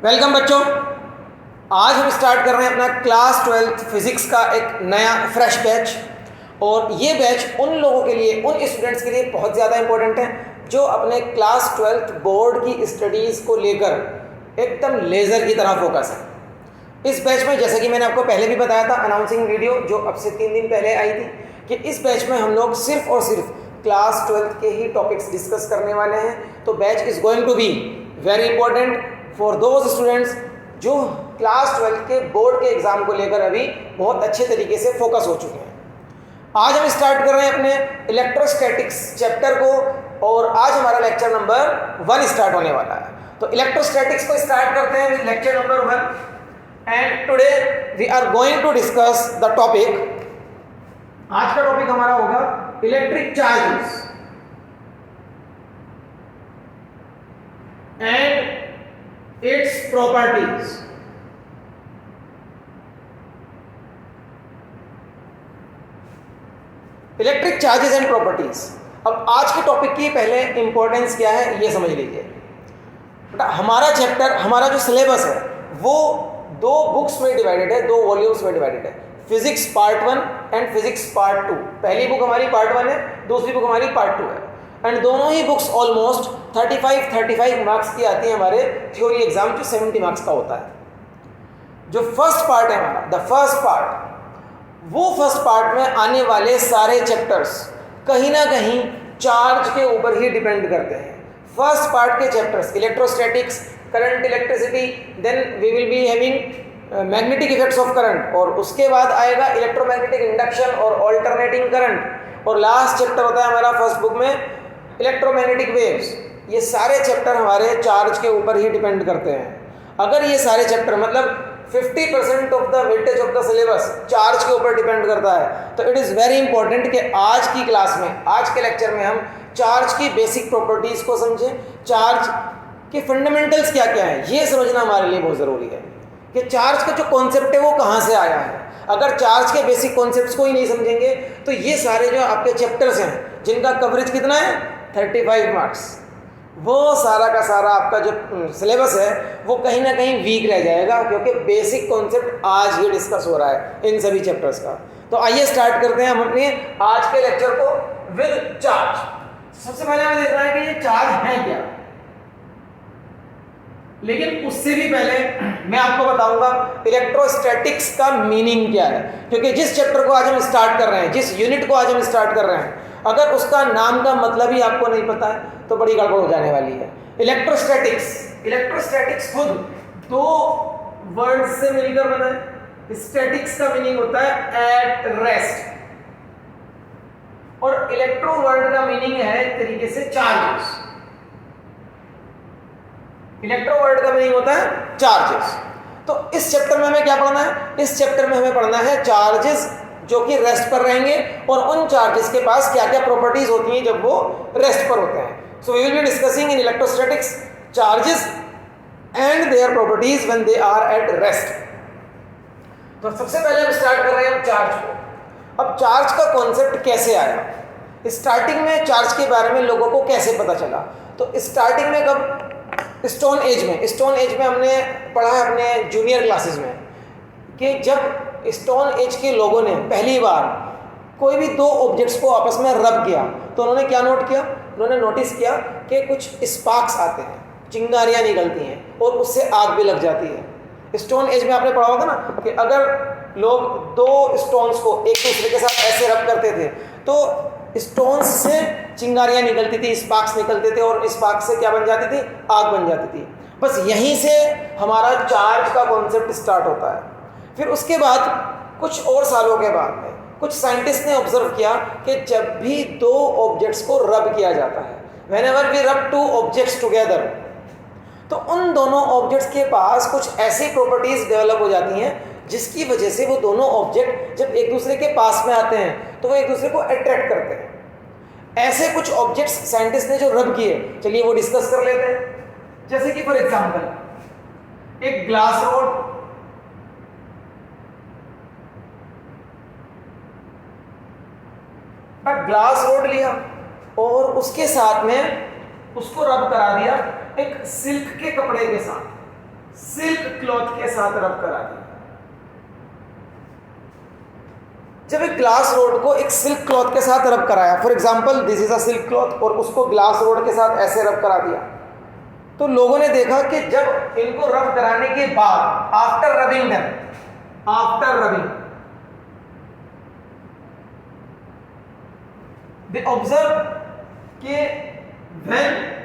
Welcome बच्चों। आज हम स्टार्ट कर रहे हैं अपना क्लास 12th फिजिक्स का एक नया फ्रेश बैच। और ये बैच उन लोगों के लिए, उन स्टूडेंट्स के लिए बहुत ज़्यादा इंपॉर्टेंट है जो अपने क्लास 12th बोर्ड की स्टडीज़ को लेकर एकदम लेज़र की तरह फोकस है। इस बैच में, जैसे कि मैंने आपको पहले भी बताया था अनाउंसिंग वीडियो जो अब से 3 दिन पहले आई थी, कि इस बैच में हम लोग सिर्फ और सिर्फ क्लास 12th के ही टॉपिक्स डिस्कस करने वाले हैं। तो batch is going to be very important for those students जो क्लास 12th के बोर्ड के एग्ज़ाम को लेकर अभी बहुत अच्छे तरीके से फोकस हो चुके हैं। आज हम स्टार्ट कर रहे हैं अपने इलेक्ट्रोस्टैटिक्स चैप्टर को, और आज हमारा लेक्चर नंबर 1 स्टार्ट होने वाला है। तो इलेक्ट्रोस्टैटिक्स को स्टार्ट करते हैं with lecture number 1 and today we are going to discuss the topic. आज का टॉपिक हमारा होगा electric charges and its properties। Electric charges and properties. अब आज के टॉपिक की पहले इंपॉर्टेंस क्या है ये समझ लीजिए। बेटा हमारा चैप्टर, हमारा जो सिलेबस है वो 2 बुक्स में डिवाइडेड है, 2 वॉल्यूम्स में डिवाइडेड है। Physics part 1 and physics part 2। पहली बुक हमारी पार्ट 1 है, दूसरी बुक हमारी पार्ट 2 है। एंड दोनों ही बुक्स ऑलमोस्ट 35 मार्क्स की आती है हमारे थ्योरी एग्जाम, जो 70 मार्क्स का होता है। जो फर्स्ट पार्ट है हमारा, द फर्स्ट पार्ट, वो फर्स्ट पार्ट में आने वाले सारे चैप्टर्स कहीं ना कहीं चार्ज के ऊपर ही डिपेंड करते हैं। फर्स्ट पार्ट के chapters electrostatics, current, electricity, then we will be having magnetic effects of current, और उसके बाद आएगा इलेक्ट्रोमैग्नेटिक इंडक्शन और ऑल्टरनेटिंग करंट, और लास्ट चैप्टर होता है हमारा फर्स्ट बुक में इलेक्ट्रोमैग्नेटिक वेव्स। ये सारे चैप्टर हमारे चार्ज के ऊपर ही डिपेंड करते हैं। अगर ये सारे चैप्टर, मतलब 50% of the weightage of the syllabus charge के ऊपर डिपेंड करता है, तो इट इज़ वेरी इंपॉर्टेंट कि आज की क्लास में, आज के लेक्चर में हम चार्ज की बेसिक प्रॉपर्टीज़ को समझें। चार्ज के फंडामेंटल्स क्या क्या हैं ये समझना हमारे लिए बहुत ज़रूरी है, कि चार्ज का जो कॉन्सेप्ट है वो कहाँ से आया है। अगर चार्ज के बेसिक कॉन्सेप्ट्स को ही नहीं समझेंगे तो ये सारे जो आपके चैप्टर्स हैं जिनका कवरेज कितना है 35 मार्क्स, वो सारा का सारा आपका जो सिलेबस है वो कहीं ना कहीं वीक रह जाएगा, क्योंकि बेसिक कॉन्सेप्ट आज ही डिस्कस हो रहा है इन सभी चैप्टर्स का। तो आइए स्टार्ट करते हैं हम अपने आज के लेक्चर को विद चार्ज। सबसे पहले हमें देखना है कि ये चार्ज है क्या, लेकिन उससे भी पहले मैं आपको बताऊंगा इलेक्ट्रोस्टैटिक्स का मीनिंग क्या है, क्योंकि जिस चैप्टर को आज हम स्टार्ट कर रहे हैं, जिस यूनिट को आज हम स्टार्ट कर रहे हैं, अगर उसका नाम का मतलब ही आपको नहीं पता है तो बड़ी गड़बड़ हो जाने वाली है। इलेक्ट्रोस्टैटिक्स, इलेक्ट्रोस्टैटिक्स खुद 2 वर्ड से मिलकर बना है। स्टैटिक्स का मीनिंग होता है एट रेस्ट, और इलेक्ट्रो वर्ड का मीनिंग है एक तरीके से चार्जेस। इलेक्ट्रो वर्ड का मीनिंग होता है चार्जेस। तो इस चैप्टर में हमें क्या पढ़ना है? इस चैप्टर में हमें पढ़ना है चार्जेस जो कि रेस्ट पर रहेंगे, और उन चार्जेस के पास क्या क्या प्रॉपर्टीज होती हैं जब वो रेस्ट पर होते हैं। So we will be discussing in electrostatics charges and their properties when they are at rest. तो सबसे पहले हम स्टार्ट कर रहे हैं चार्ज को। अब चार्ज का कॉन्सेप्ट कैसे आया, स्टार्टिंग में चार्ज के बारे में लोगों को कैसे पता चला? तो स्टार्टिंग में कब, स्टोन एज में हमने पढ़ा है अपने जूनियर क्लासेस में, कि जब स्टोन एज के लोगों ने पहली बार कोई भी 2 ऑब्जेक्ट्स को आपस में रब किया, तो उन्होंने क्या नोट किया? उन्होंने नोटिस किया कि कुछ स्पार्क्स आते हैं, चिंगारियाँ निकलती हैं, और उससे आग भी लग जाती है। स्टोन एज में आपने पढ़ा होगा ना कि अगर लोग 2 स्टोन्स को एक दूसरे के साथ ऐसे रब करते थे तो स्टोन्स से चिंगारियाँ निकलती थी, स्पार्क्स निकलते थे, और स्पार्क्स से क्या बन जाती थी? आग बन जाती थी। बस यहीं से हमारा चार्ज का कॉन्सेप्ट स्टार्ट होता है। फिर उसके बाद कुछ और सालों के बाद में कुछ साइंटिस्ट ने ऑब्जर्व किया कि जब भी 2 ऑब्जेक्ट्स को रब किया जाता है, व्हेनेवर वी रब 2 ऑब्जेक्ट्स टुगेदर, तो उन दोनों ऑब्जेक्ट्स के पास कुछ ऐसी प्रॉपर्टीज डेवलप हो जाती हैं जिसकी वजह से वो दोनों ऑब्जेक्ट जब एक दूसरे के पास में आते हैं तो वो एक दूसरे को अट्रैक्ट करते हैं। ऐसे कुछ ऑब्जेक्ट्स साइंटिस्ट ने जो रब किए, चलिए वो डिस्कस कर लेते हैं। जैसे कि फॉर एग्जांपल एक ग्लास रोड, ग्लास रोड लिया और उसके साथ में उसको रब करा दिया एक सिल्क के कपड़े के साथ। सिल्क क्लॉथ के साथ रब करा दिया। जब एक ग्लास रोड को एक सिल्क क्लॉथ के साथ रब कराया, for example this is a silk cloth, और उसको ग्लास रोड के साथ ऐसे रब करा दिया, तो लोगों ने देखा कि जब इनको रब कराने के बाद, after rubbing them, after rubbing, they observe कि when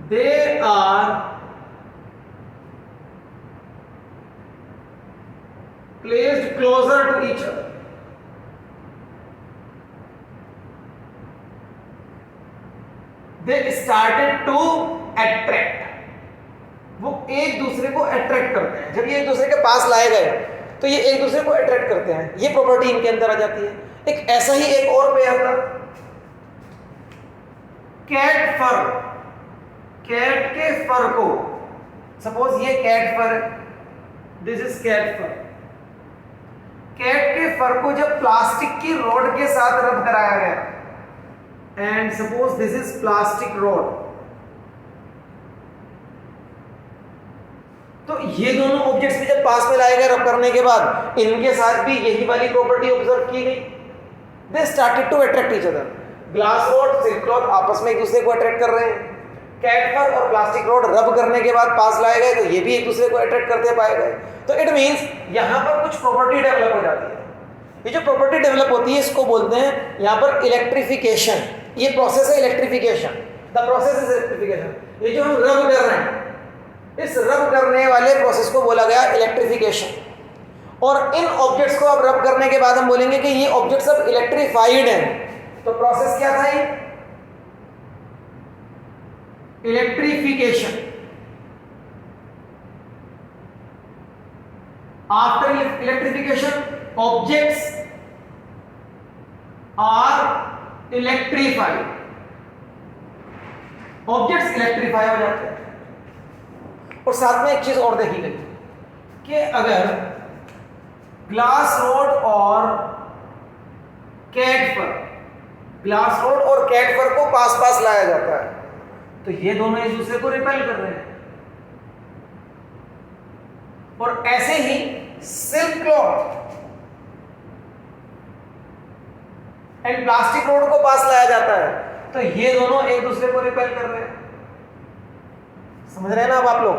they are placed closer to each other, they started to attract, वो एक दूसरे को अट्रैक्ट करते हैं। जब ये एक दूसरे के पास लाए गए तो ये एक दूसरे को अट्रैक्ट करते हैं, ये प्रॉपर्टी इनके अंदर आ जाती है। एक ऐसा ही एक और पेयर था, कैट फर, कैट के फर को, सपोज ये कैट फर है, this is cat fur, cat के फर को जब प्लास्टिक की रोड के साथ रब कराया गया, and suppose this is plastic road, तो ये दोनों ऑब्जेक्ट्स भी जब पास में लाए गए रब करने के बाद, इनके साथ भी यही वाली प्रॉपर्टी ऑब्जर्व की गई, they started to attract each other. Glass rod, silk cloth आपस में एक दूसरे को अट्रैक्ट कर रहे हैं, कैट फर और प्लास्टिक रोड रब करने के बाद पास लाए गए तो ये भी एक दूसरे को अट्रैक्ट करते पाए गए। तो इट मींस यहां पर कुछ प्रॉपर्टी डेवलप हो जाती है। ये जो प्रॉपर्टी डेवलप होती है इसको बोलते हैं यहां पर इलेक्ट्रिफिकेशन। ये प्रोसेस है electrification, the process is electrification. ये जो हम रब कर रहे हैं, इस रब करने वाले प्रोसेस को बोला गया इलेक्ट्रिफिकेशन। और इन ऑब्जेक्ट्स को अब रब करने के बाद हम बोलेंगे कि ये ऑब्जेक्ट्स अब इलेक्ट्रीफाइड हैं। तो प्रोसेस क्या था ये? Electrification. After electrification objects are electrified, objects electrify हो जाते हैं। और साथ में एक चीज और देखी गई कि अगर ग्लास रोड और कैट फर, ग्लास रोड और कैट फर को पास पास लाया जाता है तो ये दोनों एक दूसरे को रिपेल कर रहे हैं। और ऐसे ही silk cloth and plastic rod को पास लाया जाता है तो ये दोनों एक दूसरे को रिपेल कर रहे हैं। समझ रहे हैं ना अब आप लोग?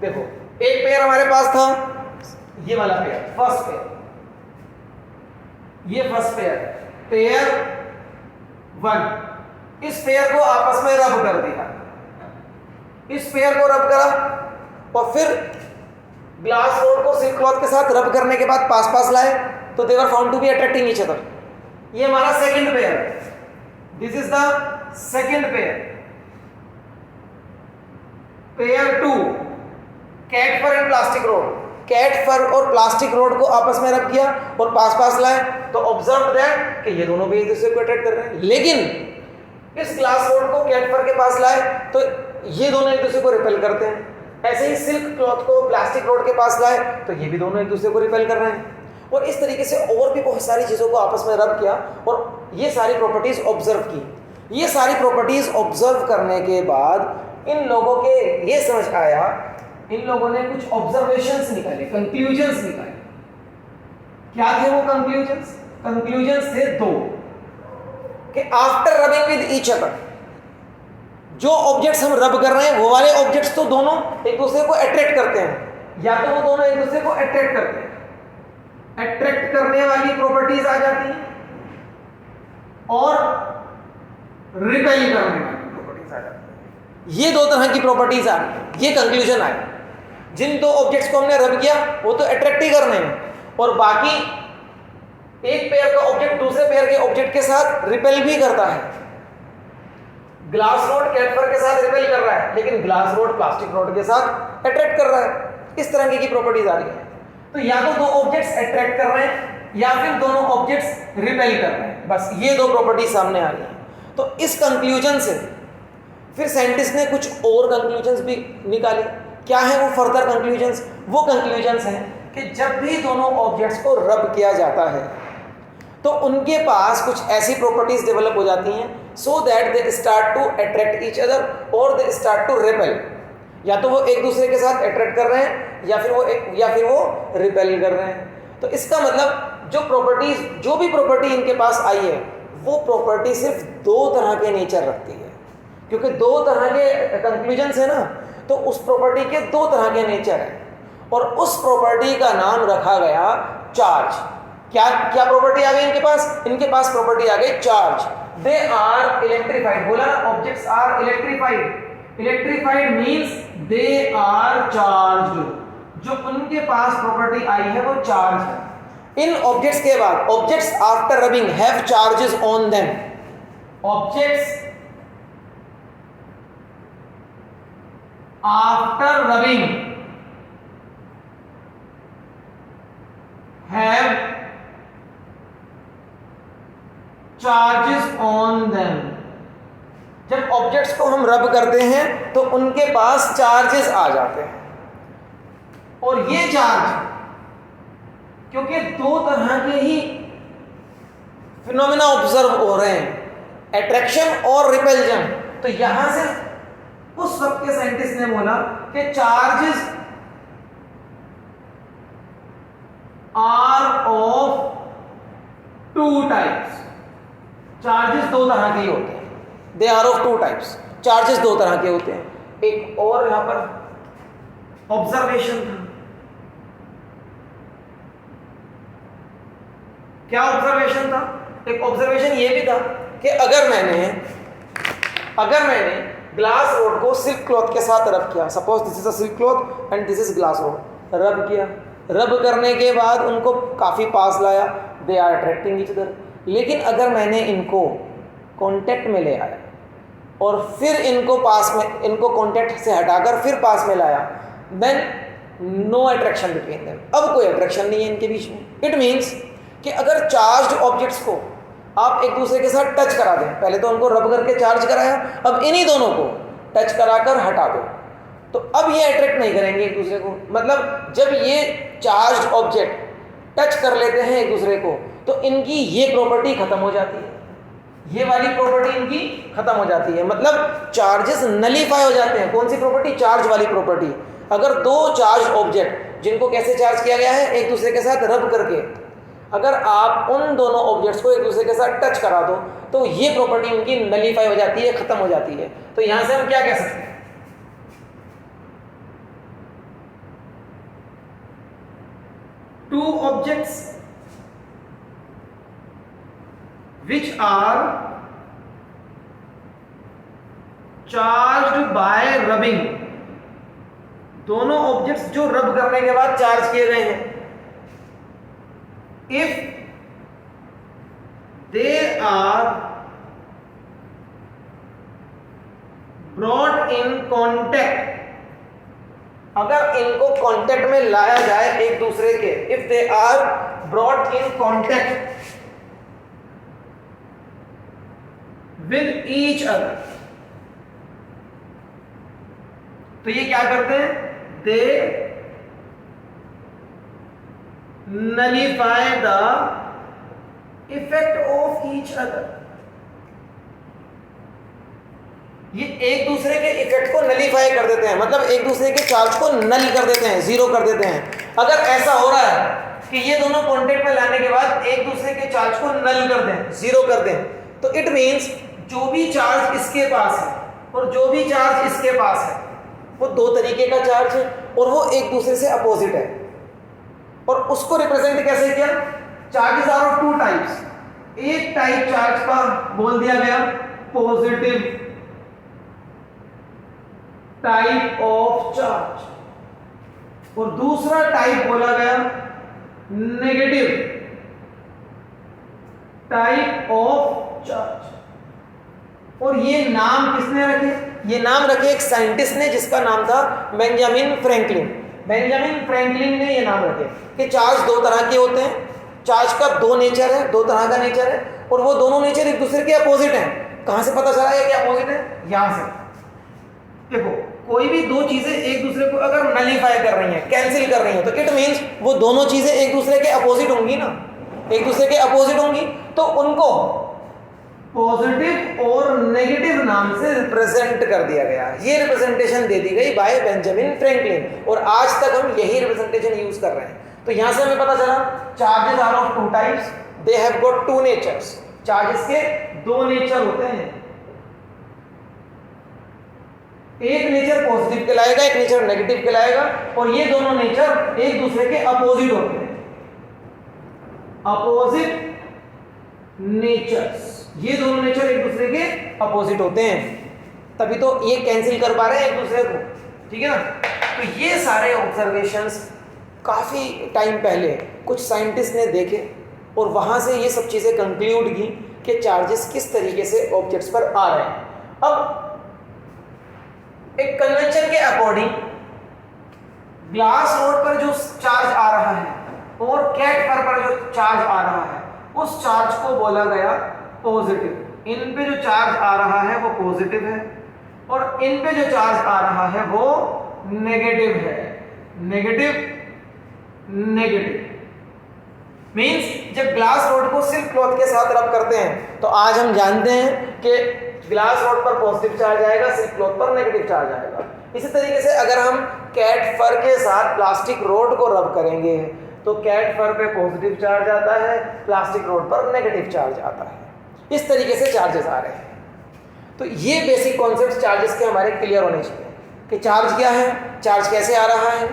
देखो एक पेयर हमारे पास था, ये वाला पेयर, फर्स्ट पेयर, ये फर्स्ट पेयर, पेयर 1, इस पेयर को आपस में रब कर दिया, इस पेयर को रब करा और फिर ग्लास रोड को सिल्क क्लॉथ के साथ रब करने के बाद पास पास लाए तो they were found to be attracting each other. ये हमारा सेकंड पेयर है, this is the second pair. Pair 2, cat fur and plastic rod, cat fur और प्लास्टिक रोड को आपस में रब किया और पास पास लाए तो ऑब्जर्व दैट कि ये दोनों भी एक दूसरे को अट्रैक्ट कर रहे हैं। लेकिन इस ग्लास रोड को कैट फर के पास लाए तो ये दोनों एक दूसरे को रिपेल करते हैं। ऐसे ही सिल्क क्लॉथ को प्लास्टिक रोड के पास लाए तो ये भी दोनों एक दूसरे को रिपेल कर रहे हैं। और इस तरीके से और भी बहुत सारी चीज़ों को आपस में रब किया और ये सारी प्रॉपर्टीज ऑब्जर्व की। ये सारी प्रॉपर्टीज ऑब्जर्व करने के बाद इन लोगों के ये समझ आया, इन लोगों ने कुछ ऑब्जर्वेशंस निकाले, कंक्लूजन्स निकाले। क्या थे वो कंक्लूजन्स? कंक्लूजन्स थे 2 कि after rubbing with each other, जो ऑब्जेक्ट्स हम रब कर रहे हैं वो वाले ऑब्जेक्ट्स तो दोनों एक दूसरे को अट्रैक्ट करते हैं, या तो वो दोनों एक दूसरे को अट्रैक्ट करते हैं, अट्रैक्ट करने वाली प्रॉपर्टीज आ जाती हैं और रिपेल करने वाली प्रॉपर्टीज आ जाती हैं। ये 2 तरह की प्रॉपर्टीज आ रही है। ये कंक्लूजन आया, जिन 2 ऑब्जेक्ट्स को हमने रब किया वो तो अट्रैक्ट ही करने हैं और बाकी एक पेयर का ऑब्जेक्ट दूसरे पेयर के ऑब्जेक्ट के साथ रिपेल भी करता है। ग्लास रोड कैट फर के साथ रिपेल कर रहा है लेकिन ग्लास रोड प्लास्टिक रोड के साथ अट्रैक्ट कर रहा है। इस तरह की प्रॉपर्टीज आ रही है। तो या तो 2 ऑब्जेक्ट्स अट्रैक्ट कर रहे हैं या फिर दोनों ऑब्जेक्ट्स रिपेल कर रहे हैं, बस ये 2 प्रॉपर्टी सामने आ रही हैं। तो इस कंक्लूजन से फिर साइंटिस्ट ने कुछ और कंक्लूजन्स भी निकाले। क्या है वो फर्दर कंक्लूजन्स? वो कंक्लूजन्स हैं कि जब भी दोनों ऑब्जेक्ट्स को रब किया जाता है तो उनके पास कुछ ऐसी प्रॉपर्टीज डेवलप हो जाती हैं so that they start to attract each other or they start to repel. या तो वो एक दूसरे के साथ अट्रैक्ट कर रहे हैं या फिर वो रिपेल कर रहे हैं। तो इसका मतलब जो भी प्रॉपर्टी इनके पास आई है वो प्रॉपर्टी सिर्फ दो तरह के नेचर रखती है, क्योंकि दो तरह के कंक्लूजन्स है ना, तो उस प्रॉपर्टी के दो तरह के नेचर हैं और उस प्रॉपर्टी का नाम रखा गया चार्ज। क्या प्रॉपर्टी आ गई इनके पास प्रॉपर्टी आ गई चार्ज। दे आर इलेक्ट्रीफाइड, बोला ना objects are electrified means they are charged. जो उनके पास प्रॉपर्टी आई है वो चार्ज है। इन ऑब्जेक्ट्स के बाद objects after rubbing have charges on them. Objects after rubbing have charges on them. जब ऑब्जेक्ट्स को हम रब करते हैं तो उनके पास चार्जेस आ जाते हैं, और ये चार्ज क्योंकि दो तरह के ही फिनोमेना ऑब्जर्व हो रहे हैं, अट्रैक्शन और रिपल्जन, तो यहां से उस वक्त के साइंटिस्ट ने बोला कि charges are of two types. Charges दो तरह के ही होते हैं, they are of two types. Charges दो तरह के होते हैं। एक और यहां पर ऑब्जर्वेशन था। क्या ऑब्जर्वेशन था? एक ऑब्जर्वेशन ये भी था कि अगर मैंने ग्लास रोड को सिल्क क्लॉथ के साथ रब किया, suppose this is a silk cloth and this is glass rod, रब किया, रब करने के बाद उनको काफ़ी पास लाया, they are attracting each other. लेकिन अगर मैंने इनको कांटेक्ट में ले आया और फिर इनको कांटेक्ट से हटाकर फिर पास में लाया, then no attraction between them. अब कोई अट्रैक्शन नहीं है इनके बीच में। इट मीन्स कि अगर चार्ज्ड ऑब्जेक्ट्स को आप एक दूसरे के साथ टच करा दें, पहले तो उनको रब करके चार्ज कराया, अब इन्हीं दोनों को टच कराकर हटा दो, तो अब ये अट्रैक्ट नहीं करेंगे एक दूसरे को। मतलब जब ये चार्ज्ड ऑब्जेक्ट टच कर लेते हैं एक दूसरे को तो इनकी ये प्रॉपर्टी खत्म हो जाती है, ये वाली प्रॉपर्टी इनकी खत्म हो जाती है। मतलब चार्जेस नलीफाई हो जाते हैं। कौन सी प्रॉपर्टी? चार्ज वाली प्रॉपर्टी। अगर दो चार्ज ऑब्जेक्ट जिनको कैसे चार्ज किया गया है, एक दूसरे के साथ रब करके, अगर आप उन दोनों ऑब्जेक्ट्स को एक दूसरे के साथ टच करा दो तो ये प्रॉपर्टी उनकी नलीफाई हो जाती है, खत्म हो जाती है। तो यहां से हम क्या कह सकते हैं? Two objects which are charged by rubbing, दोनों ऑब्जेक्ट्स जो रब करने के बाद चार्ज किए गए हैं, if they are brought in contact, अगर इनको कांटेक्ट में लाया जाए एक दूसरे के, if they are brought in contact with each other, तो ये क्या करते हैं? they nullify the effect of each other। ये एक दूसरे के इफेक्ट को नलीफाई कर देते हैं, मतलब एक दूसरे के चार्ज को नल कर देते हैं, जीरो कर देते हैं। अगर ऐसा हो रहा है कि ये दोनों कांटेक्ट में लाने के बाद एक दूसरे के चार्ज को नल कर दें, जीरो कर दें, तो इट मीन्स जो भी चार्ज इसके पास है और जो भी चार्ज इसके पास है वो दो तरीके का चार्ज है और वो एक दूसरे से अपोजिट है। और उसको रिप्रेजेंट कैसे किया? Charges are of two types. एक टाइप चार्ज का बोल दिया गया पॉजिटिव टाइप ऑफ चार्ज और दूसरा टाइप बोला गया नेगेटिव टाइप ऑफ चार्ज। और ये नाम किसने रखे? ये नाम रखे एक साइंटिस्ट ने जिसका नाम था बेंजामिन फ्रैंकलिन। बेंजामिन फ्रैंकलिन ने ये नाम रखे कि चार्ज दो तरह के होते हैं, चार्ज का दो नेचर है, दो तरह का नेचर है और वो दोनों नेचर एक दूसरे के अपोजिट हैं। कहाँ से पता चला है कि अपोजिट है? यहाँ से देखो, कोई भी दो चीजें एक दूसरे को अगर नलीफाई कर रही हैं, कैंसिल कर रही हैं, तो इट मीन्स वो दोनों चीजें एक दूसरे के अपोजिट होंगी ना, एक दूसरे के अपोजिट होंगी, तो उनको पॉजिटिव और नेगेटिव नाम से रिप्रेजेंट कर दिया गया। ये रिप्रेजेंटेशन दे दी गई बाय बेंजामिन फ्रैंकलिन और आज तक हम यही रिप्रेजेंटेशन यूज कर रहे हैं। तो यहां से हमें पता चला charges are of two types, they have got two natures. Charges के दो नेचर होते हैं, एक नेचर पॉजिटिव कहलाएगा, एक नेचर नेगेटिव कहलाएगा, और ये दोनों नेचर एक दूसरे के अपोजिट होते हैं, अपोजिट नेचर्स। ये दोनों नेचर एक दूसरे के अपोजिट होते हैं, तभी तो ये कैंसिल कर पा रहे हैं एक दूसरे को, ठीक है ना। तो ये सारे ऑब्जर्वेशंस काफी टाइम पहले कुछ साइंटिस्ट ने देखे और वहां से ये सब चीजें कंक्लूड की कि चार्जेस किस तरीके से ऑब्जेक्ट्स पर आ रहे हैं। अब एक कन्वेंशन के अकॉर्डिंग ग्लास रोड पर जो चार्ज आ रहा है और कैट फर पर जो चार्ज आ रहा है उस चार्ज को बोला गया पॉजिटिव। इन पे जो चार्ज आ रहा है वो पॉजिटिव है और इन पे जो चार्ज आ रहा है वो नेगेटिव है। नेगेटिव नेगेटिव मींस जब ग्लास रोड को सिल्क क्लॉथ के साथ रब करते हैं तो आज हम जानते हैं कि ग्लास रोड पर पॉजिटिव चार्ज आएगा, सिल्क क्लॉथ पर नेगेटिव चार्ज आएगा। इसी तरीके से अगर हम कैट फर के साथ प्लास्टिक रोड को रब करेंगे तो कैट फर पे पॉजिटिव चार्ज आता है, प्लास्टिक रोड पर नेगेटिव चार्ज आता है। इस तरीके से चार्जेस आ रहे हैं। तो ये बेसिक कॉन्सेप्ट चार्जेस के हमारे क्लियर होने चाहिए कि चार्ज क्या है, चार्ज कैसे आ रहा है,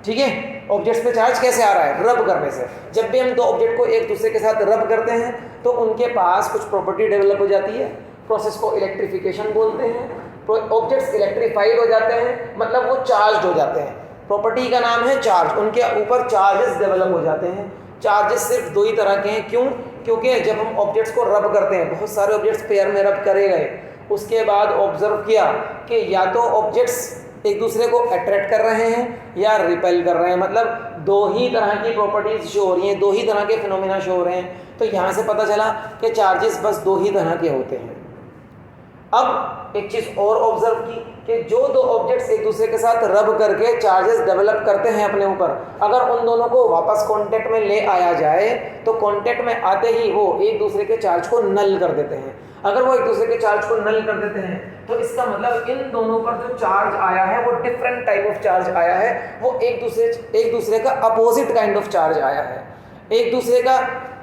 ठीक है। ऑब्जेक्ट्स पे चार्ज कैसे आ रहा है, रब करने से। जब भी हम दो ऑब्जेक्ट को एक दूसरे के साथ रब करते हैं तो उनके पास कुछ प्रॉपर्टी डेवलप हो जाती है, प्रोसेस को इलेक्ट्रिफिकेशन बोलते हैं। ऑब्जेक्ट्स इलेक्ट्रीफाइड हो जाते हैं, मतलब वो चार्ज हो जाते हैं। प्रॉपर्टी का नाम है चार्ज, उनके ऊपर चार्जेस डेवलप हो जाते हैं। चार्जेस सिर्फ दो ही तरह के हैं, क्यों? क्योंकि जब हम ऑब्जेक्ट्स को रब करते हैं, बहुत सारे ऑब्जेक्ट्स पेयर में रब करे गए, उसके बाद ऑब्जर्व किया कि या तो ऑब्जेक्ट्स एक दूसरे को अट्रैक्ट कर रहे हैं या रिपेल कर रहे हैं, मतलब दो ही तरह की प्रॉपर्टीज शो हो रही हैं, दो ही तरह के फिनोमिना शो हो रहे हैं। तो यहाँ से पता चला कि चार्जेस बस दो ही तरह के होते हैं। अब एक चीज़ और ऑब्जर्व की कि जो दो ऑब्जेक्ट्स एक दूसरे के साथ रब करके चार्जेस डेवलप करते हैं अपने ऊपर, अगर उन दोनों को वापस कांटेक्ट में ले आया जाए तो कांटेक्ट में आते ही वो एक दूसरे के चार्ज को नल कर देते हैं। अगर वो एक दूसरे के चार्ज को नल कर देते हैं तो इसका मतलब इन दोनों पर जो चार्ज आया है वो डिफरेंट टाइप ऑफ चार्ज आया है, वो एक दूसरे का अपोजिट काइंड ऑफ चार्ज आया है, एक दूसरे का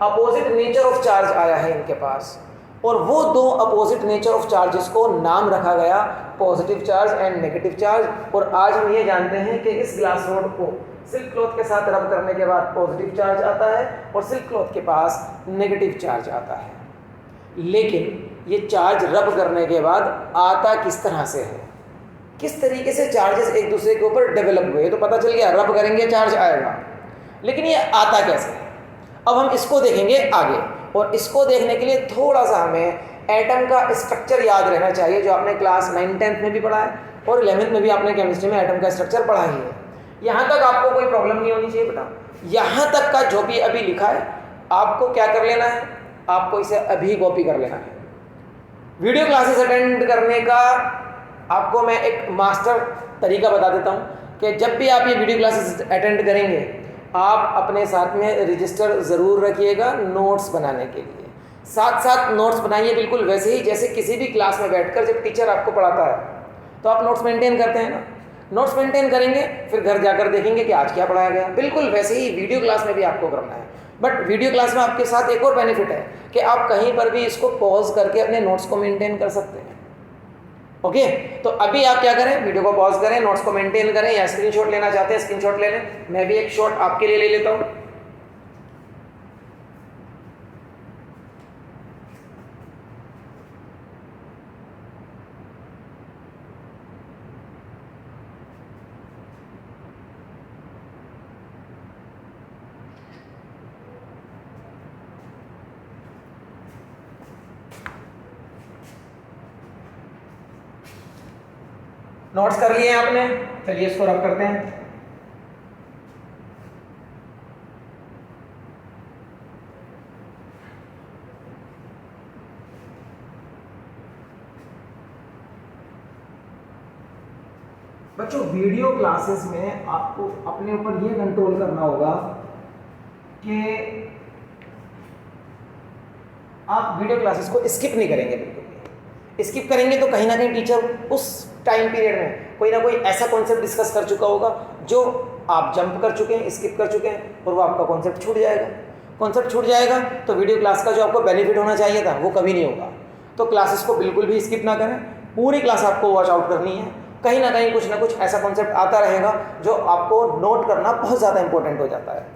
अपोजिट नेचर ऑफ चार्ज आया है इनके पास। और वो दो अपोजिट नेचर ऑफ चार्जेस को नाम रखा गया positive charge and negative charge. और आज हम ये जानते हैं कि इस ग्लास रोड को सिल्क क्लॉथ के साथ रब करने के बाद पॉजिटिव चार्ज आता है और सिल्क क्लॉथ के पास नेगेटिव चार्ज आता है। लेकिन ये चार्ज रब करने के बाद आता किस तरह से है, किस तरीके से चार्जेस एक दूसरे के ऊपर डेवलप हुए, तो पता चल गया रब करेंगे चार्ज आएगा, लेकिन ये आता कैसे है अब हम इसको देखेंगे आगे। और इसको देखने के लिए थोड़ा सा हमें एटम का स्ट्रक्चर याद रहना चाहिए, जो आपने क्लास 9-10 में भी पढ़ा है और 11th में भी आपने केमिस्ट्री में एटम का स्ट्रक्चर पढ़ा ही है। यहाँ तक आपको कोई प्रॉब्लम नहीं होनी चाहिए बेटा। यहाँ तक का जो भी अभी लिखा है आपको क्या कर लेना है, आपको इसे अभी कॉपी कर लेना है। वीडियो क्लासेस अटेंड करने का आपको मैं एक मास्टर तरीका बता देता हूँ कि जब भी आप ये वीडियो क्लासेस अटेंड करेंगे आप अपने साथ में रजिस्टर ज़रूर रखिएगा नोट्स बनाने के लिए। साथ साथ नोट्स बनाइए बिल्कुल वैसे ही जैसे किसी भी क्लास में बैठकर जब टीचर आपको पढ़ाता है तो आप नोट्स मेंटेन करते हैं ना। नोट्स मेंटेन करेंगे फिर घर जाकर देखेंगे कि आज क्या पढ़ाया गया, बिल्कुल वैसे ही वीडियो क्लास में भी आपको करना है। बट वीडियो क्लास में आपके साथ एक और बेनिफिट है कि आप कहीं पर भी इसको पॉज करके अपने नोट्स को मेंटेन कर सकते हैं। ओके, तो अभी आप क्या करें, वीडियो को पॉज करें, नोट्स को मेंटेन करें, या स्क्रीनशॉट लेना चाहते हैं स्क्रीनशॉट ले लें। मैं भी एक शॉट आपके लिए ले लेता हूँ। नोट्स कर लिए आपने, चलिए इसको रब करते हैं। बच्चों वीडियो क्लासेस में आपको अपने ऊपर ये कंट्रोल करना होगा कि आप वीडियो क्लासेस को स्किप नहीं करेंगे बिल्कुल भी। स्किप करेंगे तो कहीं ना कहीं टीचर उस टाइम पीरियड में कोई ना कोई ऐसा कॉन्सेप्ट डिस्कस कर चुका होगा जो आप जंप कर चुके हैं, स्किप कर चुके हैं, और वो आपका कॉन्सेप्ट छूट जाएगा। कॉन्सेप्ट छूट जाएगा तो वीडियो क्लास का जो आपको बेनिफिट होना चाहिए था वो कभी नहीं होगा। तो क्लासेस को बिल्कुल भी स्किप ना करें, पूरी क्लास आपको वॉच आउट करनी है। कहीं ना कुछ ऐसा कॉन्सेप्ट आता रहेगा जो आपको नोट करना बहुत ज़्यादा इंपॉर्टेंट हो जाता है।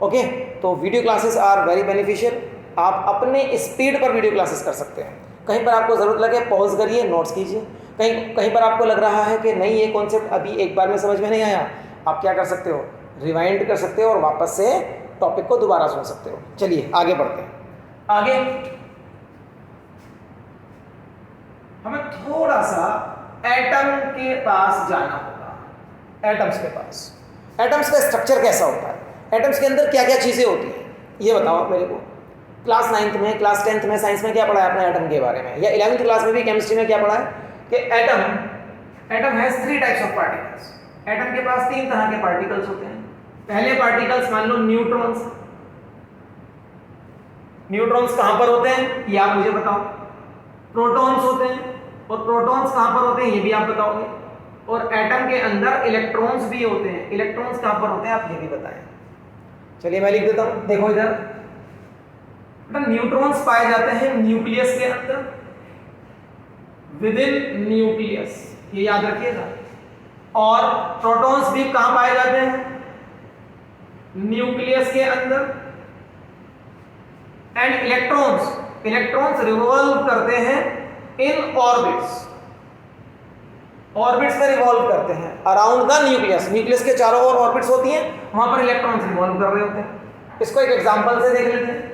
ओके, तो video classes are very beneficial. आप अपने स्पीड पर वीडियो क्लासेस कर सकते हैं। कहीं पर आपको ज़रूरत लगे पॉज करिए, नोट्स कीजिए। कहीं कहीं पर आपको लग रहा है कि नहीं ये कॉन्सेप्ट अभी एक बार में समझ में नहीं आया, आप क्या कर सकते हो, रिवाइंड कर सकते हो और वापस से टॉपिक को दोबारा सुन सकते हो। चलिए आगे बढ़ते हैं। आगे हमें थोड़ा सा एटम के पास जाना होगा। एटम्स के पास, एटम्स का स्ट्रक्चर कैसा होता है, एटम्स के अंदर क्या क्या चीज़ें होती हैं, ये बताओ मेरे को। क्लास 9th में, क्लास 10th में साइंस में क्या पढ़ा है आपने एटम के बारे में, या 11th क्लास में भी केमिस्ट्री में क्या पढ़ा है कि atom has 3 types of particles. Atom के पास 3 तरह के पार्टिकल्स होते हैं। पहले पार्टिकल्स मान लो न्यूट्रॉन्स। न्यूट्रॉन्स कहां पर होते हैं ये आप मुझे बताओ। प्रोटॉन्स होते हैं, और प्रोटॉन्स कहां पर होते हैं ये भी आप बताओगे। और एटम के अंदर इलेक्ट्रॉन्स भी होते हैं। इलेक्ट्रॉन्स कहां पर होते हैं आप ये भी बताएं। चलिए मैं लिख देता हूं, देखो इधर। न्यूट्रॉन्स पाए जाते हैं न्यूक्लियस के अंदर, विद इन न्यूक्लियस, ये याद रखिएगा। और प्रोटॉन्स भी कहां पाए जाते हैं, न्यूक्लियस के अंदर। एंड इलेक्ट्रॉन्स रिवॉल्व करते हैं इन ऑर्बिट्स। ऑर्बिट्स में रिवॉल्व करते हैं अराउंड द न्यूक्लियस। न्यूक्लियस के चारों ओर ऑर्बिट्स होती हैं, वहां पर इलेक्ट्रॉन्स रिवॉल्व कर रहे होते हैं। इसको एक एग्जांपल से देख लेते हैं।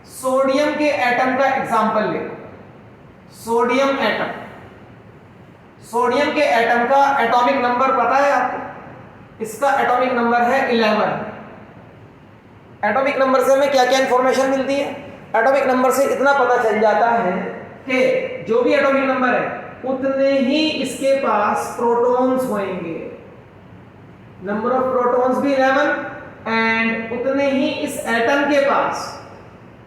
सोडियम के एटम का एग्जांपल ले। सोडियम एटम, सोडियम के एटम का एटॉमिक नंबर पता है आपको? इसका एटॉमिक नंबर है 11। एटॉमिक नंबर से हमें क्या क्या इंफॉर्मेशन मिलती है? एटॉमिक नंबर से इतना पता चल जाता है कि जो भी एटॉमिक नंबर है उतने ही इसके पास प्रोटॉन्स होंगे। नंबर ऑफ प्रोटॉन्स भी 11 एंड उतने ही इस एटम के पास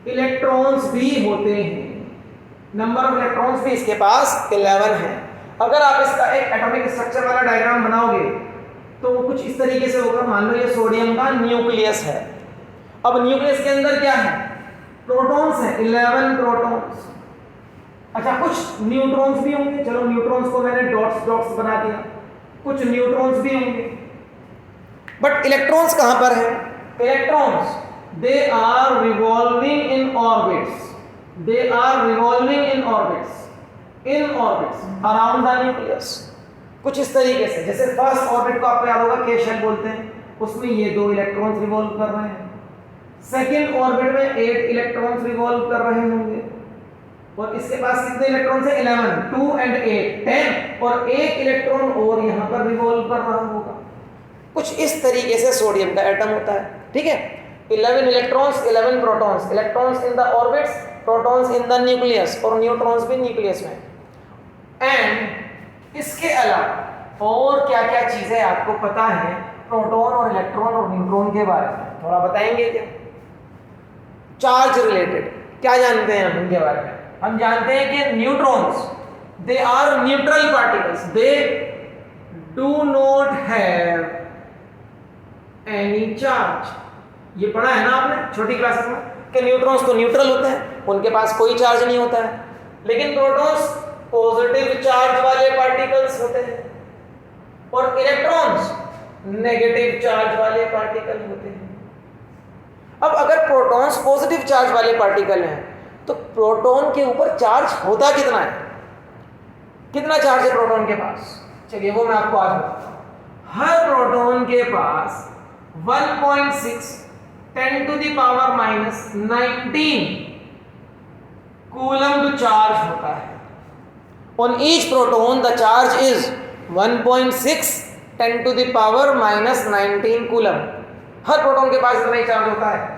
इलेक्ट्रॉन्स भी होते हैं। नंबर ऑफ इलेक्ट्रॉन्स भी इसके पास 11 है। अगर आप इसका एक एटॉमिक स्ट्रक्चर वाला डायग्राम बनाओगे तो वो कुछ इस तरीके से होगा। मान लो ये सोडियम का न्यूक्लियस है। अब न्यूक्लियस के अंदर क्या है? प्रोटॉन्स है, 11 प्रोटॉन्स। अच्छा, कुछ न्यूट्रॉन्स भी होंगे। चलो न्यूट्रॉन्स को मैंने डॉट्स बना दिया। कुछ न्यूट्रॉन्स भी होंगे, बट इलेक्ट्रॉन्स कहां पर है? Electrons they are revolving in orbits. They are revolving in orbits. In orbits around the nucleus. कुछ इस तरीके से, जैसे फर्स्ट ऑर्बिट को आपको याद होगा के शेल बोलते हैं, उसमें ये 2 इलेक्ट्रॉन्स रिवॉल्व कर रहे हैं। सेकेंड ऑर्बिट में 8 इलेक्ट्रॉन्स रिवॉल्व कर रहे होंगे। और इसके पास कितने इलेक्ट्रॉन्स हैं? 11, 2 and 8 10, और एक इलेक्ट्रॉन और यहां पर रिवॉल्व कर रहा होगा। कुछ इस तरीके से सोडियम का एटम होता है। ठीक है, 11 electrons, 11 protons. Electrons in the orbits, protons in the nucleus, और न्यूट्रॉन्स भी न्यूक्लियस में। एंड इसके अलावा और क्या क्या चीजें आपको पता है प्रोटॉन और इलेक्ट्रॉन और न्यूट्रॉन के बारे में? थोड़ा बताएंगे क्या? चार्ज रिलेटेड क्या जानते हैं हम इनके बारे में? हम जानते हैं कि neutrons they are neutral particles, they do not have any charge. ये पढ़ा है ना आपने छोटी क्लासेस में कि न्यूट्रॉन्स तो न्यूट्रल होते हैं, उनके पास कोई चार्ज नहीं होता है। लेकिन प्रोटॉन्स पॉजिटिव चार्ज वाले पार्टिकल्स होते हैं, और इलेक्ट्रॉन्स नेगेटिव चार्ज वाले पार्टिकल होते हैं। अब अगर प्रोटॉन्स पॉजिटिव चार्ज वाले पार्टिकल हैं तो प्रोटॉन के ऊपर चार्ज होता कितना है? कितना चार्ज है प्रोटॉन के पास? चलिए वो मैं आपको आज बताता हूं। हर प्रोटॉन के पास 1.6 10 to the power minus 19 coulomb charge होता है। On each proton the charge is 1.6 10 to the power minus 19 coulomb. Her proton के पास इतना ही चार्ज होता है।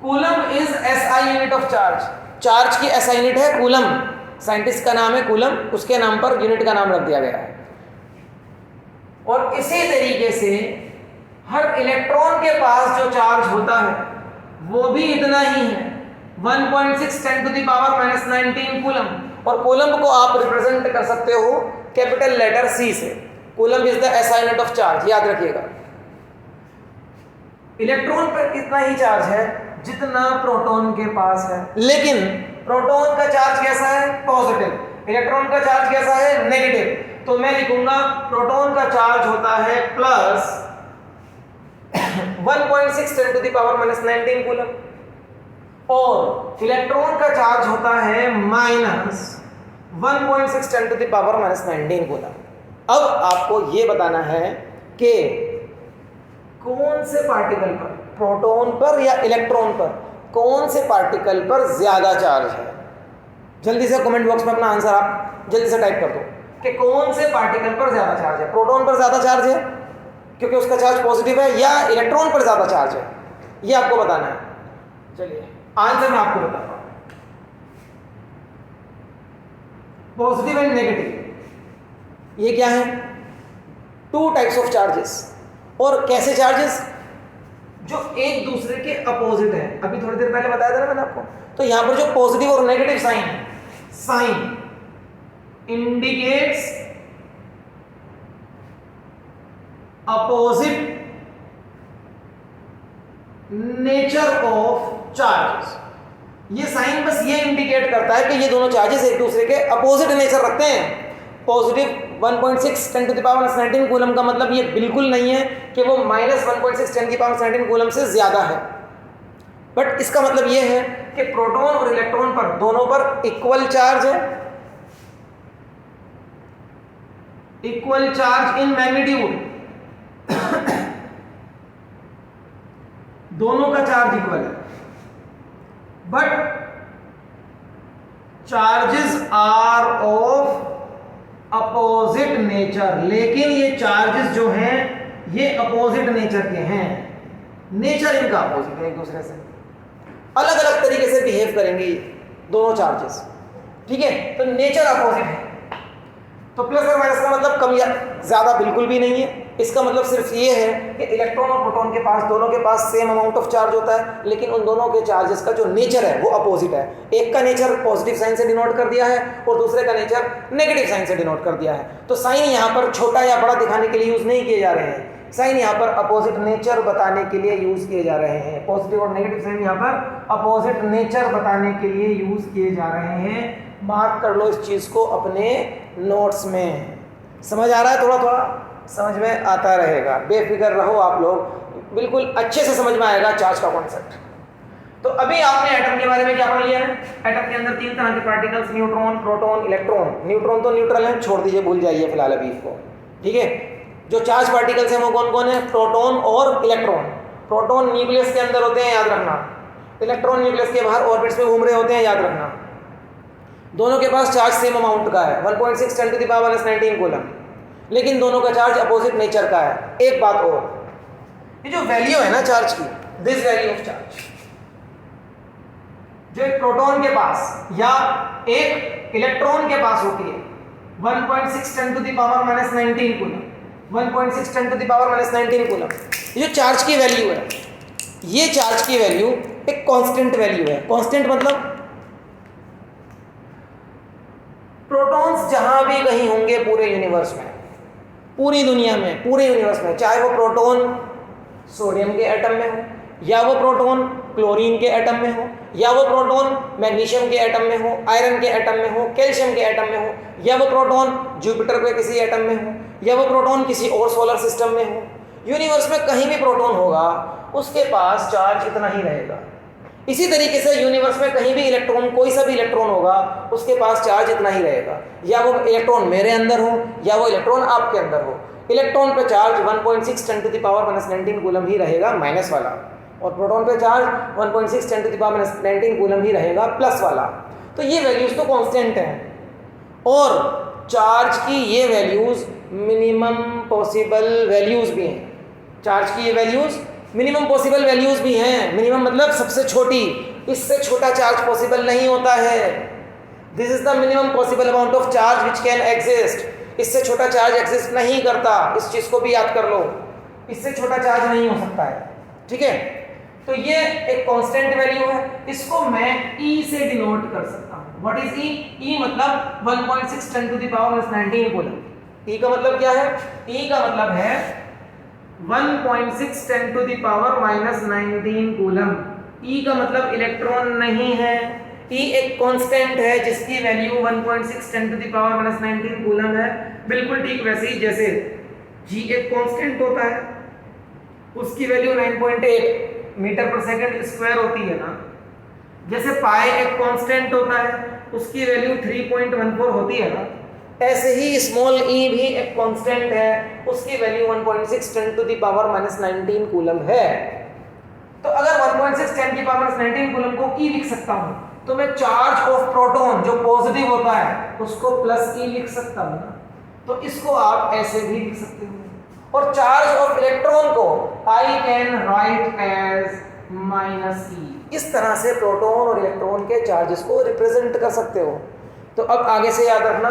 Coulomb is SI unit of charge. Charge की SI यूनिट है कूलम। साइंटिस्ट का नाम है कूलम, उसके नाम पर यूनिट का नाम रख दिया गया है। और इसी तरीके से हर इलेक्ट्रॉन के पास जो चार्ज होता है वो भी इतना ही है। 1.6 10 to the power minus 19 coulomb. और कूलम को आप रिप्रेजेंट कर सकते हो कैपिटल लेटर C से। Coulomb is the SI unit of charge, याद रखिएगा। इलेक्ट्रॉन पर इतना ही चार्ज है जितना प्रोटॉन के पास है, लेकिन प्रोटॉन का चार्ज कैसा है? पॉजिटिव। इलेक्ट्रॉन का चार्ज कैसा है? नेगेटिव। तो मैं लिखूंगा प्रोटॉन का चार्ज होता है plus 1.6 10 to the power minus 19 coulomb, और इलेक्ट्रॉन का चार्ज होता है minus 1.6 10 to the power minus 19 coulomb. अब आपको यह बताना है कि कौन से पार्टिकल पर, प्रोटॉन पर या इलेक्ट्रॉन पर, कौन से पार्टिकल पर ज्यादा चार्ज है। जल्दी से कमेंट बॉक्स में अपना आंसर आप जल्दी से टाइप कर दो कि कौन से पार्टिकल पर ज्यादा चार्ज है। प्रोटॉन पर ज्यादा चार्ज है क्योंकि उसका चार्ज पॉजिटिव है, या इलेक्ट्रॉन पर ज्यादा चार्ज है, ये आपको बताना है। चलिए आंसर मैं आपको बताता हूं, पॉजिटिव एंड नेगेटिव। ये क्या है? Two types of charges. और कैसे चार्जेस? जो एक दूसरे के अपोजिट है। अभी थोड़ी देर पहले बताया था ना मैंने आपको। तो यहां पर जो पॉजिटिव और नेगेटिव साइन है, sign indicates opposite nature of charges. ये साइन बस ये इंडिकेट करता है कि ये दोनों चार्जेस एक दूसरे के अपोजिट नेचर रखते हैं। Positive 1.6 10 to the power 19 coulomb का मतलब ये बिल्कुल नहीं है कि वो माइनस 1.6 10 की पावर 19 कूलम से ज्यादा है, बट इसका मतलब ये है कि प्रोटॉन और इलेक्ट्रॉन पर दोनों पर इक्वल चार्ज है, इक्वल चार्ज इन मैग्नीट्यूड। दोनों का चार्ज इक्वल है, but charges are of opposite nature. लेकिन ये चार्जेस जो हैं ये अपोजिट नेचर के हैं, नेचर इनका अपोजिट है, एक दूसरे से अलग अलग तरीके से बिहेव करेंगे दोनों चार्जेस, ठीक है। तो नेचर अपोजिट है। तो प्लस और माइनस का मतलब कम या ज्यादा बिल्कुल भी नहीं है। इसका मतलब सिर्फ ये है कि इलेक्ट्रॉन और प्रोटॉन के पास, दोनों के पास सेम अमाउंट ऑफ चार्ज होता है, लेकिन उन दोनों के चार्जेस का जो नेचर है वो अपोजिट है। एक का नेचर पॉजिटिव साइन से डिनोट कर दिया है और दूसरे का नेचर नेगेटिव साइन से डिनोट कर दिया है। तो साइन यहाँ पर छोटा या बड़ा दिखाने के लिए यूज नहीं किए जा रहे हैं, साइन यहाँ पर अपोजिट नेचर बताने के लिए यूज किए जा रहे हैं। पॉजिटिव और नेगेटिव साइन यहाँ पर अपोजिट नेचर बताने के लिए यूज किए जा रहे हैं। मार्क कर लो इस चीज को अपने नोट्स में। समझ आ रहा है? थोड़ा थोड़ा समझ में आता रहेगा, बेफिक्र रहो आप लोग, बिल्कुल अच्छे से समझ में आएगा चार्ज का कॉन्सेप्ट। तो अभी आपने एटम के बारे में क्या पढ़ लिया है? एटम के अंदर तीन तरह के particles, neutron, proton, electron. Neutron तो न्यूट्रल है, छोड़ दीजिए, भूल जाइए फिलहाल अभी इसको, ठीक है। जो चार्ज पार्टिकल्स हैं वो कौन कौन है? प्रोटॉन और इलेक्ट्रॉन। प्रोटॉन न्यूक्लियस के अंदर होते हैं, याद रखना। इलेक्ट्रॉन न्यूक्लियस के बाहर ऑर्बिट्स में घूम रहे होते हैं, याद रखना। दोनों के पास चार्ज सेम अमाउंट का है, 1.6 10 टू द पावर 19 कूलम, लेकिन दोनों का चार्ज अपोजिट नेचर का है। एक बात और, ये जो वैल्यू है ना चार्ज की, दिस वैल्यू ऑफ चार्ज, जो एक प्रोटॉन के पास या एक इलेक्ट्रॉन के पास होती है 1.6 10 to the power minus 19 coulomb, 1.6 10 to the power minus 19 coulomb, ये जो चार्ज की वैल्यू है, ये चार्ज की वैल्यू एक कांस्टेंट वैल्यू है। कांस्टेंट मतलब प्रोटॉन्स जहां भी कहीं होंगे पूरे यूनिवर्स में, पूरी दुनिया में, पूरे यूनिवर्स में, चाहे वो प्रोटॉन सोडियम के एटम में हो, या वो प्रोटॉन क्लोरीन के एटम में हो, या वो प्रोटॉन मैग्नीशियम के एटम में हो, आयरन के एटम में हो, कैल्शियम के एटम में हो, या वो प्रोटॉन जुपिटर के किसी एटम में हो, या वो प्रोटॉन किसी और सोलर सिस्टम में हो, यूनिवर्स में कहीं भी प्रोटॉन होगा उसके पास चार्ज इतना ही रहेगा। इसी तरीके से यूनिवर्स में कहीं भी इलेक्ट्रॉन, कोई सा भी इलेक्ट्रॉन होगा उसके पास चार्ज इतना ही रहेगा। या वो इलेक्ट्रॉन मेरे अंदर हो या वो इलेक्ट्रॉन आपके अंदर हो, इलेक्ट्रॉन पे charge 1.6 10 to the power minus 19 coulomb ही रहेगा, माइनस वाला, और प्रोटॉन पे charge 1.6 10 to the power minus 19 coulomb ही रहेगा, प्लस वाला। तो ये वैल्यूज तो कांस्टेंट हैं, और चार्ज की ये वैल्यूज मिनिमम पॉसिबल वैल्यूज भी हैं। चार्ज की ये वैल्यूज मिनिमम पॉसिबल वैल्यूज भी हैं। मिनिमम मतलब सबसे छोटी, इससे छोटा चार्ज पॉसिबल नहीं होता है। This is the minimum possible amount of charge which can exist. इससे छोटा चार्ज एग्जिस्ट नहीं करता, इस चीज को भी याद कर लो, इससे छोटा चार्ज नहीं हो सकता है, ठीक है। तो ये एक कांस्टेंट वैल्यू है, इसको मैं E से डिनोट कर सकता हूँ। What is E? E मतलब 1.6 10 to the power -19 coulomb. E का मतलब क्या है? E का मतलब है 1.6 10 to the power -19 coulomb. E का मतलब इलेक्ट्रॉन नहीं है, E एक कांस्टेंट है जिसकी value 1.6 10 to the power -19 coulomb है। बिल्कुल ठीक वैसे ही जैसे G एक कांस्टेंट होता है, उसकी वैल्यू 9.8 मीटर पर सेकंड स्क्वायर होती है ना। जैसे पाई एक कांस्टेंट होता है, उसकी वैल्यू 3.14 होती है ना। ऐसे ही स्मॉल e भी एक कांस्टेंट है, उसकी value 1.6 10 to the power -19 coulomb है। तो अगर 1.6 10 की पावर -19 कूलम को E लिख सकता हूं, तो मैं चार्ज ऑफ प्रोटॉन जो पॉजिटिव होता है उसको प्लस E लिख सकता हूं ना। तो इसको आप ऐसे भी लिख सकते हो। और चार्ज ऑफ इलेक्ट्रॉन को I can write as -E। इस तरह से प्रोटॉन और इलेक्ट्रॉन के चार्जेस को रिप्रेजेंट कर सकते हो। तो अब आगे से याद रखना,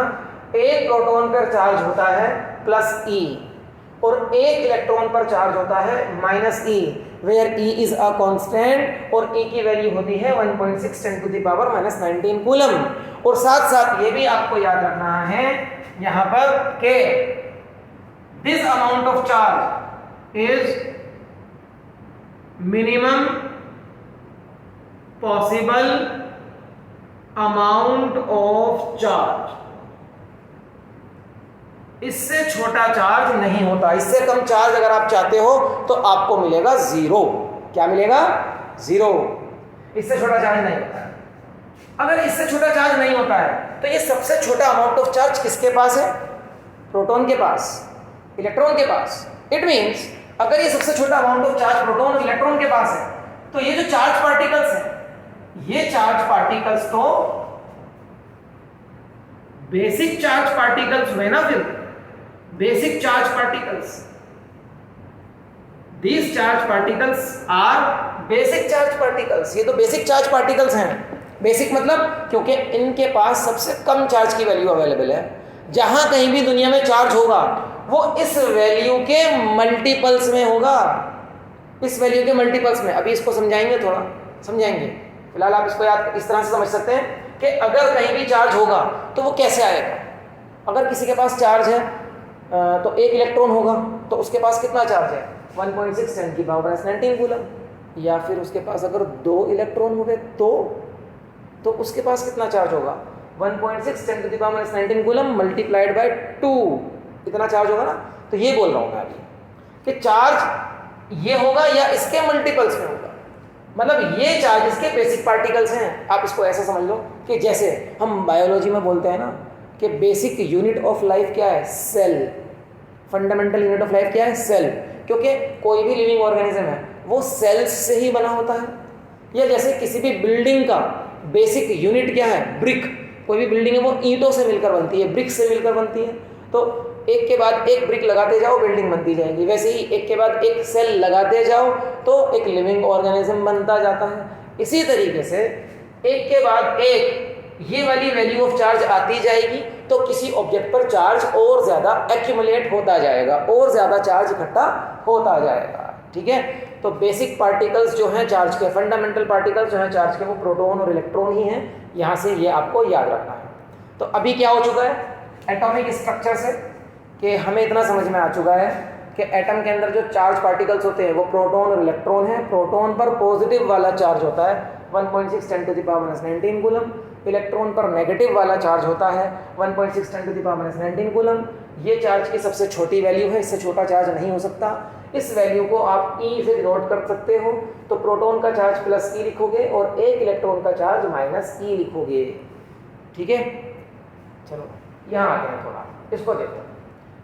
एक प्रोटॉन पर चार्ज होता है +E और एक इलेक्ट्रॉन पर चार्ज होता है -E, where E is a constant और E की वैल्यू होती है 1.6 10 टू द पावर -19 कूलम। और साथ साथ ये भी आपको याद रखना है यहाँ पर कि this amount of charge is minimum possible amount of charge। इससे छोटा चार्ज नहीं होता, इससे कम चार्ज अगर आप चाहते हो तो आपको मिलेगा 0। क्या मिलेगा? 0। इससे छोटा चार्ज नहीं होता है। अगर इससे छोटा चार्ज नहीं होता है तो ये सबसे छोटा अमाउंट ऑफ चार्ज किसके पास है? प्रोटॉन के पास, इलेक्ट्रॉन के पास। इट मींस अगर ये सबसे छोटा अमाउंट ऑफ चार्ज प्रोटॉन और इलेक्ट्रॉन के पास है, तो ये जो चार्ज पार्टिकल्स हैं, ये चार्ज पार्टिकल्स तो बेसिक चार्ज पार्टिकल्स हुए ना। फिर basic charge particles, these charge particles are basic charge particles. ये तो बेसिक चार्ज पार्टिकल्स हैं। बेसिक मतलब क्योंकि इनके पास सबसे कम चार्ज की वैल्यू अवेलेबल है। जहां कहीं भी दुनिया में चार्ज होगा वो इस वैल्यू के मल्टीपल्स में होगा, इस वैल्यू के मल्टीपल्स में। अभी इसको समझाएंगे, थोड़ा समझाएंगे। फिलहाल आप इसको याद इस तरह से समझ सकते हैं कि अगर कहीं भी चार्ज होगा तो वो कैसे आएगा। अगर किसी के पास चार्ज है तो एक इलेक्ट्रॉन होगा, तो उसके पास कितना चार्ज है? 1.6 10 की पावर -19 कूलम। या फिर उसके पास अगर 2 इलेक्ट्रॉन हो गए तो उसके पास कितना चार्ज होगा? 1.6 10 की पावर -19 कूलम मल्टीप्लाइड बाय 2, इतना चार्ज होगा ना। तो ये बोल रहा हूँ मैं अभी कि चार्ज ये होगा या इसके मल्टीपल्स में होगा। मतलब ये चार्ज इसके बेसिक पार्टिकल्स हैं। आप इसको ऐसा समझ लो कि जैसे हम बायोलॉजी में बोलते हैं ना कि बेसिक यूनिट ऑफ लाइफ क्या है? Cell. Fundamental unit of life क्या है? सेल। क्योंकि कोई भी लिविंग ऑर्गेनिज्म है वो सेल्स से ही बना होता है। या जैसे किसी भी बिल्डिंग का बेसिक यूनिट क्या है? ब्रिक। कोई भी बिल्डिंग है वो ईंटों से मिलकर बनती है, ब्रिक से मिलकर बनती है। तो एक के बाद एक ब्रिक लगाते जाओ, बिल्डिंग बनती जाएगी। वैसे ही एक के बाद एक सेल लगाते जाओ तो एक लिविंग ऑर्गेनिज्म बनता जाता है। इसी तरीके से एक के बाद एक ये वाली वैल्यू ऑफ चार्ज आती जाएगी तो किसी ऑब्जेक्ट पर चार्ज और ज़्यादा एक्यूमुलेट होता जाएगा, और ज़्यादा चार्ज इकट्ठा होता जाएगा। ठीक है। तो बेसिक पार्टिकल्स जो हैं चार्ज के, फंडामेंटल पार्टिकल्स जो हैं चार्ज के, वो प्रोटॉन और इलेक्ट्रॉन ही हैं। यहाँ से ये आपको याद रखना है। तो अभी क्या हो चुका है एटॉमिक स्ट्रक्चर से कि हमें इतना समझ में आ चुका है कि एटम के अंदर जो चार्ज पार्टिकल्स होते हैं वो प्रोटॉन और इलेक्ट्रॉन है। प्रोटॉन पर पॉजिटिव वाला चार्ज होता है 1.6 10 to the power -19 coulomb. Electron पर नेगेटिव वाला चार्ज होता है 1.6 10 टू द पावर -19 कूलम। ये चार्ज की सबसे छोटी वैल्यू है, इससे छोटा चार्ज नहीं हो सकता। इस वैल्यू को आप E से डिनोट कर सकते हो। तो प्रोटॉन का चार्ज +E लिखोगे और एक इलेक्ट्रॉन का चार्ज -E लिखोगे। ठीक है। चलो यहाँ आते हैं, थोड़ा इसको देखो।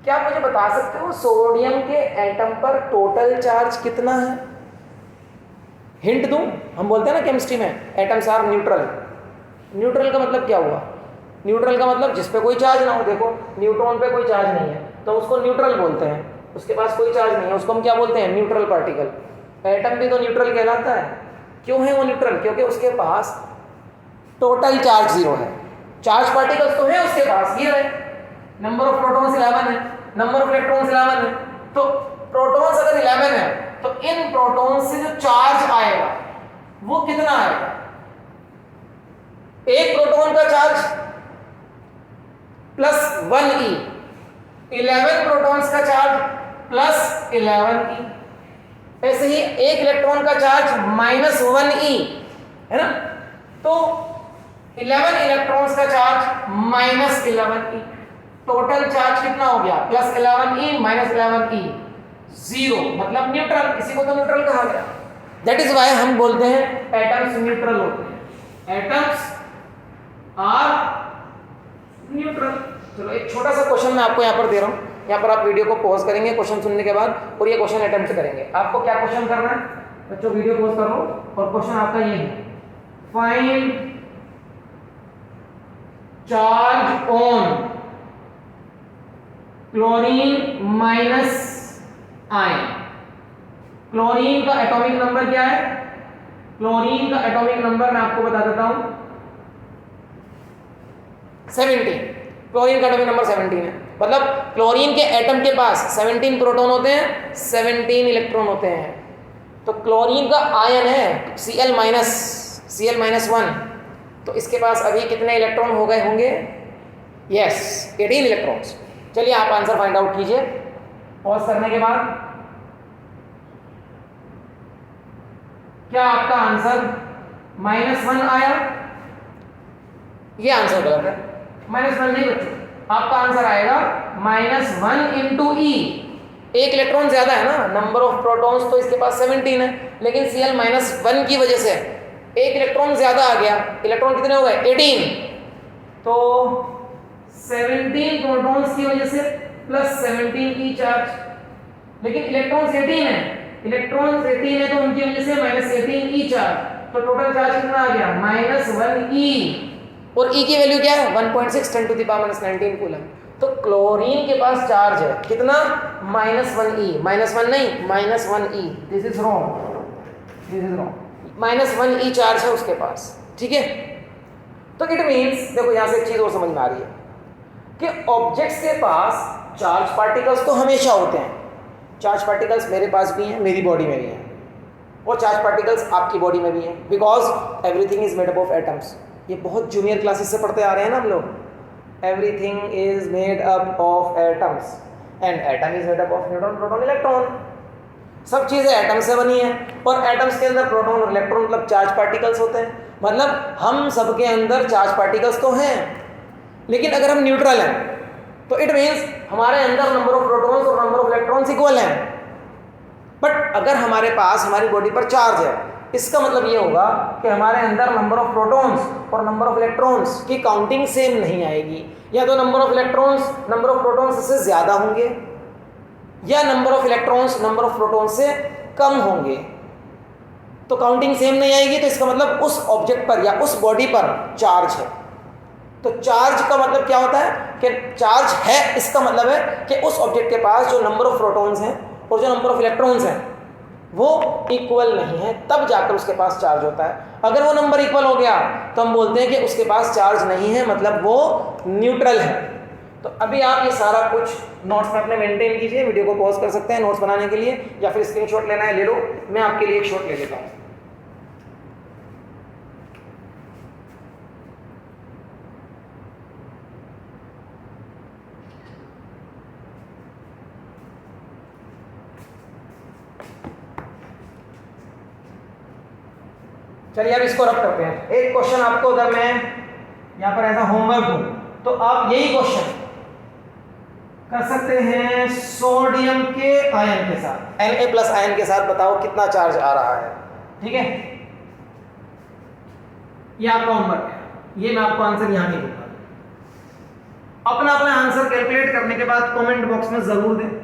क्या आप मुझे बता सकते हो सोडियम के एटम पर टोटल चार्ज कितना है? हिंट दूं? हम बोलते हैं ना केमिस्ट्री में एटम्स आर न्यूट्रल। न्यूट्रल का मतलब क्या हुआ? न्यूट्रल का मतलब जिस पे कोई चार्ज ना हो। देखो न्यूट्रॉन पे कोई चार्ज नहीं है तो उसको न्यूट्रल बोलते हैं। उसके पास कोई चार्ज नहीं है, उसको हम क्या बोलते हैं? Neutral particle. एटम भी तो न्यूट्रल कहलाता है। क्यों है वो न्यूट्रल? क्योंकि उसके पास टोटल चार्ज 0 है। चार्ज पार्टिकल्स तो है उसके पास, ये है। नंबर ऑफ प्रोटॉन्स 11 है, नंबर ऑफ इलेक्ट्रॉन्स 11 है। तो प्रोटॉन्स अगर 11 है तो इन प्रोटॉन्स से जो चार्ज आएगा 11 प्रोटॉन्स का चार्ज प्लस 11e, ऐसे ही एक इलेक्ट्रॉन का चार्ज -1e है ना, तो 11 इलेक्ट्रॉन्स का चार्ज -11e, टोटल चार्ज कितना हो गया +11e -11e, 0, मतलब न्यूट्रल, इसी को तो न्यूट्रल कहा गया। दैट इज वाई हम बोलते हैं एटम्स न्यूट्रल होते हैं, एटम्स आर न्यूट्रल। चलो एक छोटा सा क्वेश्चन मैं आपको यहाँ पर दे रहा हूँ, यहाँ पर आप वीडियो को पॉज करेंगे क्वेश्चन सुनने के बाद और ये क्वेश्चन अटेम्प्ट करेंगे। आपको क्या क्वेश्चन करना है बच्चों, वीडियो पॉज कर लो और क्वेश्चन आपका ये है, find charge on chlorine minus ion. Chlorine का एटॉमिक नंबर क्या है, क्लोरीन का एटॉमिक नंबर मैं आपको बता देता हूं 17, क्लोरीन का एटॉमिक नंबर 17 है, मतलब क्लोरीन के एटम के पास 17 प्रोटॉन होते हैं, 17 इलेक्ट्रॉन होते हैं। तो क्लोरीन का आयन है Cl-1, तो इसके पास अभी कितने इलेक्ट्रॉन हो गए होंगे, यस 18 इलेक्ट्रॉन्स। चलिए आप आंसर फाइंड आउट कीजिए पॉज करने के बाद। क्या आपका आंसर -1 आया, ये आंसर गलत है, -1 नहीं बच्चों, आपका आंसर आएगा -1 × E। एक इलेक्ट्रॉन ज्यादा है ना, नंबर ऑफ प्रोटॉन्स तो इसके पास 17 है, लेकिन Cl-1 की वजह से एक इलेक्ट्रॉन ज्यादा आ गया, इलेक्ट्रॉन कितने हो गए 18, तो 17 प्रोटॉन्स की वजह से +17e चार्ज, लेकिन इलेक्ट्रॉन्स 18 है, इलेक्ट्रॉन्स 18 है तो उनकी वजह से -18e चार्ज, तो टोटल चार्ज कितना आ गया -1e, और e की वैल्यू क्या है 1.6 × 10⁻19 कूलम। तो क्लोरीन के पास चार्ज है कितना -1e, -1 नहीं -1e, this is wrong, this is wrong, -1e charge है उसके पास, ठीक है। तो इट मीन्स देखो यहां से एक चीज और समझ में आ रही है कि ऑब्जेक्ट्स के पास चार्ज पार्टिकल्स तो हमेशा होते हैं, चार्ज पार्टिकल्स मेरे पास भी हैं, मेरी बॉडी में भी हैं, और चार्ज पार्टिकल्स आपकी बॉडी में भी हैं, because everything is made up of atoms. ये बहुत जूनियर क्लासेस से पढ़ते आ रहे हैं ना हम लोग, everything is made up of atoms and atom is made up of neutron proton electron, सब चीज़ें एटम से बनी हैं, और एटम्स के अंदर प्रोटॉन और इलेक्ट्रॉन मतलब चार्ज पार्टिकल्स होते हैं, मतलब हम सबके अंदर चार्ज पार्टिकल्स तो हैं, लेकिन अगर हम न्यूट्रल हैं तो इट मीन्स हमारे अंदर नंबर ऑफ प्रोटॉन्स और नंबर ऑफ इलेक्ट्रॉन्स इक्वल हैं। बट अगर हमारे पास हमारी बॉडी पर चार्ज है, इसका मतलब ये होगा कि हमारे अंदर नंबर ऑफ प्रोटॉन्स और नंबर ऑफ इलेक्ट्रॉन्स की काउंटिंग सेम नहीं आएगी, या तो number of electrons number of protons से ज़्यादा होंगे, या number of electrons number of protons से कम होंगे, तो काउंटिंग सेम नहीं आएगी। तो इसका मतलब उस ऑब्जेक्ट पर या उस बॉडी पर चार्ज है। तो चार्ज का मतलब क्या होता है कि चार्ज है, इसका मतलब है कि उस ऑब्जेक्ट के पास जो नंबर ऑफ प्रोटॉन्स हैं और जो नंबर ऑफ इलेक्ट्रॉन्स हैं वो इक्वल नहीं है, तब जाकर उसके पास चार्ज होता है। अगर वो नंबर इक्वल हो गया तो हम बोलते हैं कि उसके पास चार्ज नहीं है, मतलब वो न्यूट्रल है। तो अभी आप ये सारा कुछ नोट्स में अपने मेंटेन कीजिए, वीडियो को पॉज कर सकते हैं नोट्स बनाने के लिए, या फिर स्क्रीनशॉट लेना है ले लो, मैं आपके लिए एक शॉट ले लेता हूँ। चलिए अब इसको रब करते हैं। एक क्वेश्चन आपको अगर मैं यहाँ पर ऐसा होमवर्क दूं तो आप यही क्वेश्चन कर सकते हैं सोडियम के आयन के साथ, Na+ आयन के साथ, बताओ कितना चार्ज आ रहा है, ठीक है। ये आपका होमवर्क है, ये मैं आपको आंसर यहाँ नहीं दूंगा। अपना अपना आंसर कैलकुलेट करने के बाद कमेंट बॉक्स में जरूर दें।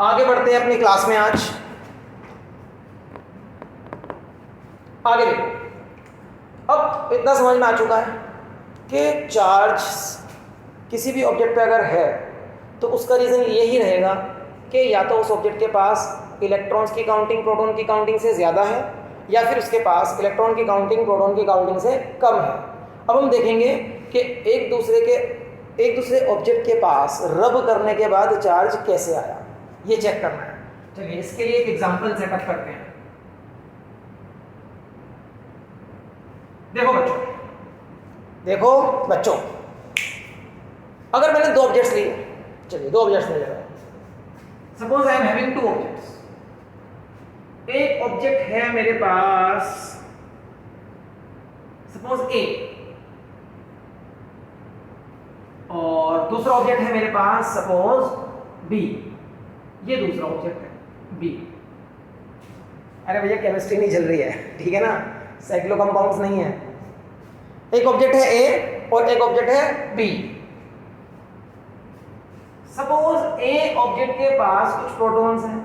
आगे बढ़ते हैं अपनी क्लास में। आज आगे देखो, अब इतना समझ में आ चुका है कि चार्ज किसी भी ऑब्जेक्ट पे अगर है तो उसका रीज़न यही रहेगा कि या तो उस ऑब्जेक्ट के पास इलेक्ट्रॉन्स की काउंटिंग प्रोटॉन की काउंटिंग से ज़्यादा है, या फिर उसके पास इलेक्ट्रॉन की काउंटिंग प्रोटॉन की काउंटिंग से कम है। अब हम देखेंगे कि एक दूसरे ऑब्जेक्ट के पास रब करने के बाद चार्ज कैसे आया, ये चेक करना है। चलिए इसके लिए एक एग्जांपल सेटअप करते हैं। देखो बच्चों, अगर मैंने दो ऑब्जेक्ट्स लिए, चलिए दो ऑब्जेक्ट्स ले लें। Suppose I am having two objects. एक ऑब्जेक्ट है मेरे पास, सपोज ए, और दूसरा ऑब्जेक्ट है मेरे पास सपोज बी। ये दूसरा ऑब्जेक्ट है बी। अरे भैया केमिस्ट्री नहीं चल रही है, ठीक है ना, साइक्लो कंपाउंड्स नहीं है। एक ऑब्जेक्ट है ए और एक ऑब्जेक्ट है बी। सपोज ए ऑब्जेक्ट के पास कुछ प्रोटॉन्स हैं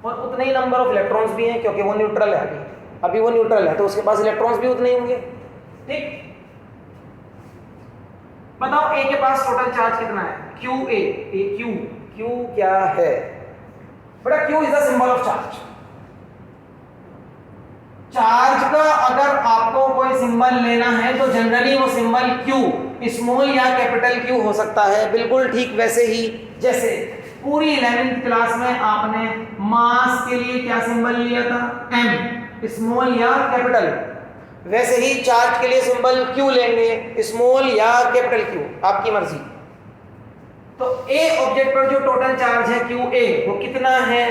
और उतने ही नंबर ऑफ इलेक्ट्रॉन्स भी हैं, क्योंकि वो न्यूट्रल है। अभी वो न्यूट्रल है तो उसके पास इलेक्ट्रॉन्स भी उतने ही होंगे। ठीक, बताओ ए के पास टोटल चार्ज कितना है? Q A Q. क्यू क्या है बेटा? Q is the symbol of charge. Charge का अगर आपको कोई सिंबल लेना है तो जनरली वो सिंबल क्यू, स्मॉल या कैपिटल क्यू हो सकता है। बिल्कुल ठीक वैसे ही जैसे पूरी 11th क्लास में आपने मास के लिए क्या सिंबल लिया था? एम, स्मॉल या कैपिटल। वैसे ही चार्ज के लिए सिंबल क्यू लेंगे, स्मॉल या कैपिटल क्यू, आपकी मर्जी। तो ए ऑब्जेक्ट पर जो टोटल चार्ज है क्यू ए, वो कितना है?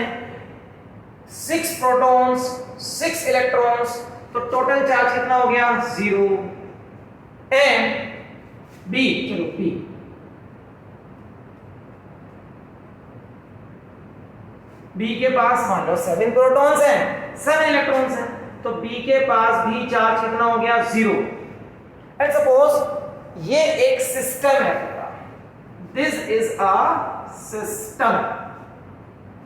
6 प्रोटॉन्स 6 इलेक्ट्रॉन्स, तो टोटल चार्ज कितना हो गया? 0। एंड बी, चलो बी, बी के पास मान लो 7 प्रोटॉन्स हैं, 7 इलेक्ट्रॉन्स हैं, तो बी के पास भी चार्ज कितना हो गया? 0। एंड सपोज ये एक सिस्टम है, दिस इज अ सिस्टम,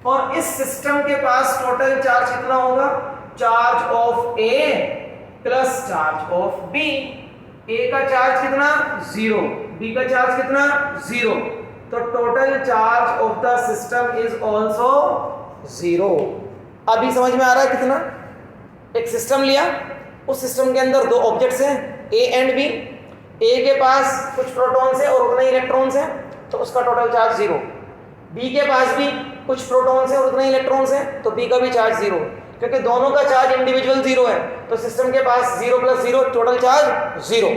और इस सिस्टम के पास टोटल चार्ज कितना होगा? Charge of A plus charge of B. A का चार्ज कितना? 0, बी का चार्ज कितना? 0, तो total charge of the system is also 0। अभी समझ में आ रहा है कितना? एक सिस्टम लिया, उस सिस्टम के अंदर दो ऑब्जेक्ट्स हैं ए एंड बी। ए के पास कुछ प्रोटॉन्स हैं और उतने इलेक्ट्रॉन्स हैं, तो उसका टोटल चार्ज 0। बी के पास भी कुछ प्रोटॉन्स हैं और उतने इलेक्ट्रॉन्स हैं, तो बी का भी चार्ज 0, क्योंकि दोनों का चार्ज इंडिविजुअल 0 है, तो सिस्टम के पास 0 + 0 टोटल चार्ज 0।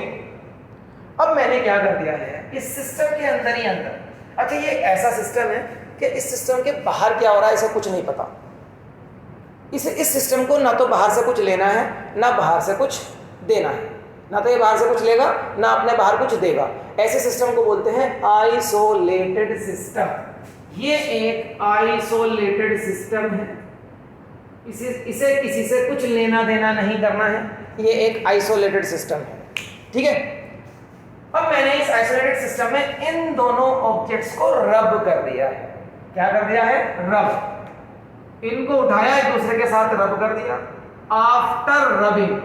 अब मैंने क्या कर दिया है, इस सिस्टम के अंदर ही अंदर, अच्छा ये ऐसा सिस्टम है कि इस सिस्टम के बाहर क्या हो रहा है इसे कुछ नहीं पता। इस सिस्टम को ना तो बाहर से कुछ लेना है ना बाहर से कुछ देना है, ना तो ये बाहर से कुछ लेगा ना अपने बाहर कुछ देगा। ऐसे सिस्टम को बोलते हैं आइसोलेटेड सिस्टम। ये एक आइसोलेटेड सिस्टम है, इसे किसी से कुछ लेना देना नहीं करना है, ये एक आइसोलेटेड सिस्टम है। ठीक है, अब मैंने इस आइसोलेटेड सिस्टम में इन दोनों ऑब्जेक्ट्स को रब कर दिया है। क्या कर दिया है? रब। इनको उठाया, एक दूसरे के साथ रब कर दिया। आफ्टर रबिंग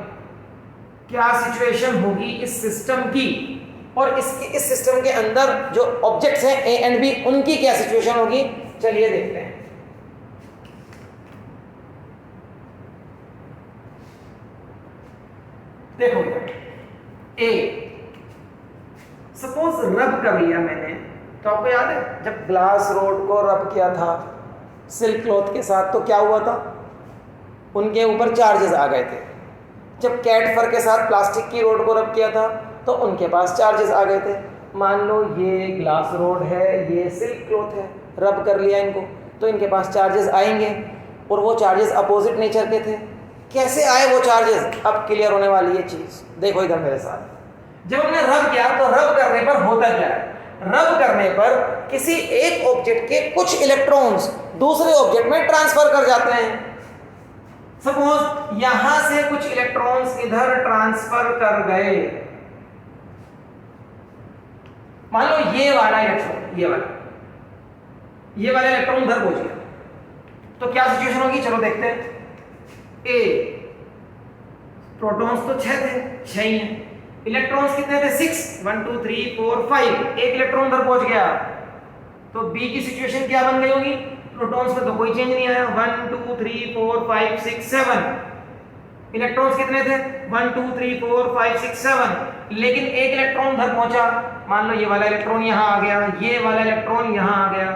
क्या सिचुएशन होगी इस सिस्टम की, और इस सिस्टम के अंदर जो ऑब्जेक्ट्स हैं ए एंड बी, उनकी क्या सिचुएशन होगी? चलिए देखते हैं। देखो ए, सपोज रब कर लिया मैंने, तो आपको याद है जब ग्लास रोड को रब किया था सिल्क क्लॉथ के साथ, तो क्या हुआ था? उनके ऊपर चार्जेस आ गए थे। जब कैट फर के साथ प्लास्टिक की रोड को रब किया था तो उनके पास चार्जेस आ गए थे। मान लो ये ग्लास रोड है, ये सिल्क क्लॉथ है, रब कर लिया इनको, तो इनके पास चार्जेस आएंगे, और वो चार्जेस अपोजिट नेचर के थे। कैसे आए वो चार्जेस? अब क्लियर होने वाली ये चीज़, देखो इधर मेरे साथ। जब हमने रब किया तो रब करने पर होता क्या है? रब करने पर किसी एक ऑब्जेक्ट के कुछ इलेक्ट्रॉन्स दूसरे ऑब्जेक्ट में ट्रांसफर कर जाते हैं। सपोज यहां से कुछ इलेक्ट्रॉन्स इधर ट्रांसफर कर गए, मान लो ये वाला इलेक्ट्रॉन, ये वाला इलेक्ट्रॉन उधर पहुंच गया, तो क्या सिचुएशन होगी? चलो देखते हैं। ए, प्रोटॉन्स तो 6 थे, 6 ही हैं। इलेक्ट्रॉन्स कितने थे? 6, 1 2 3 4 5। एक इलेक्ट्रॉन उधर पहुंच गया, तो बी की सिचुएशन क्या बन गई होगी? प्रोटॉन्स में तो कोई चेंज नहीं आया, 1 2 3 4 5 6 7। इलेक्ट्रॉन्स कितने थे? 1 2 3 4 5 6 7। लेकिन एक इलेक्ट्रॉन उधर पहुंचा, मान लो ये वाला इलेक्ट्रॉन यहाँ आ गया, ये वाला इलेक्ट्रॉन यहाँ आ गया,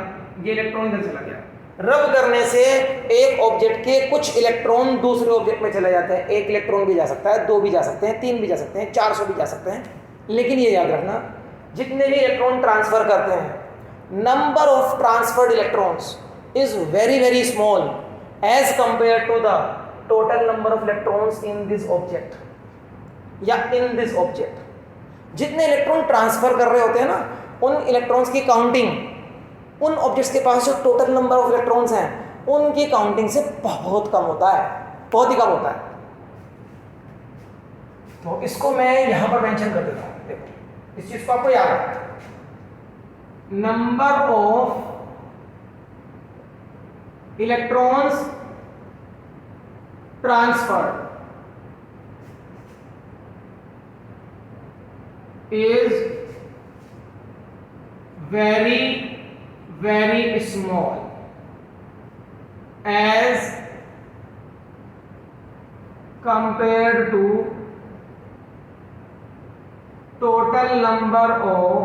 ये इलेक्ट्रॉन इधर चला गया। रब करने से एक ऑब्जेक्ट के कुछ इलेक्ट्रॉन दूसरे ऑब्जेक्ट में चले जाते हैं। एक इलेक्ट्रॉन भी जा सकता है, 2 भी जा सकते हैं, 3 भी जा सकते हैं, 400 भी जा सकते हैं। लेकिन ये याद रखना, जितने भी इलेक्ट्रॉन ट्रांसफर करते हैं, number of transferred electrons is very very small as compare to the total number of electrons in this object या इन दिस ऑब्जेक्ट। जितने इलेक्ट्रॉन ट्रांसफर कर रहे होते हैं ना, उन इलेक्ट्रॉन्स की काउंटिंग उन ऑब्जेक्ट्स के पास जो टोटल नंबर ऑफ इलेक्ट्रॉन्स हैं उनकी काउंटिंग से बहुत कम होता है, बहुत ही कम होता है। तो इसको मैं यहां पर मेंशन कर देता हूं। देखो इस चीज को आपको याद रखना, number of electrons transferred is very very small as compared to total number of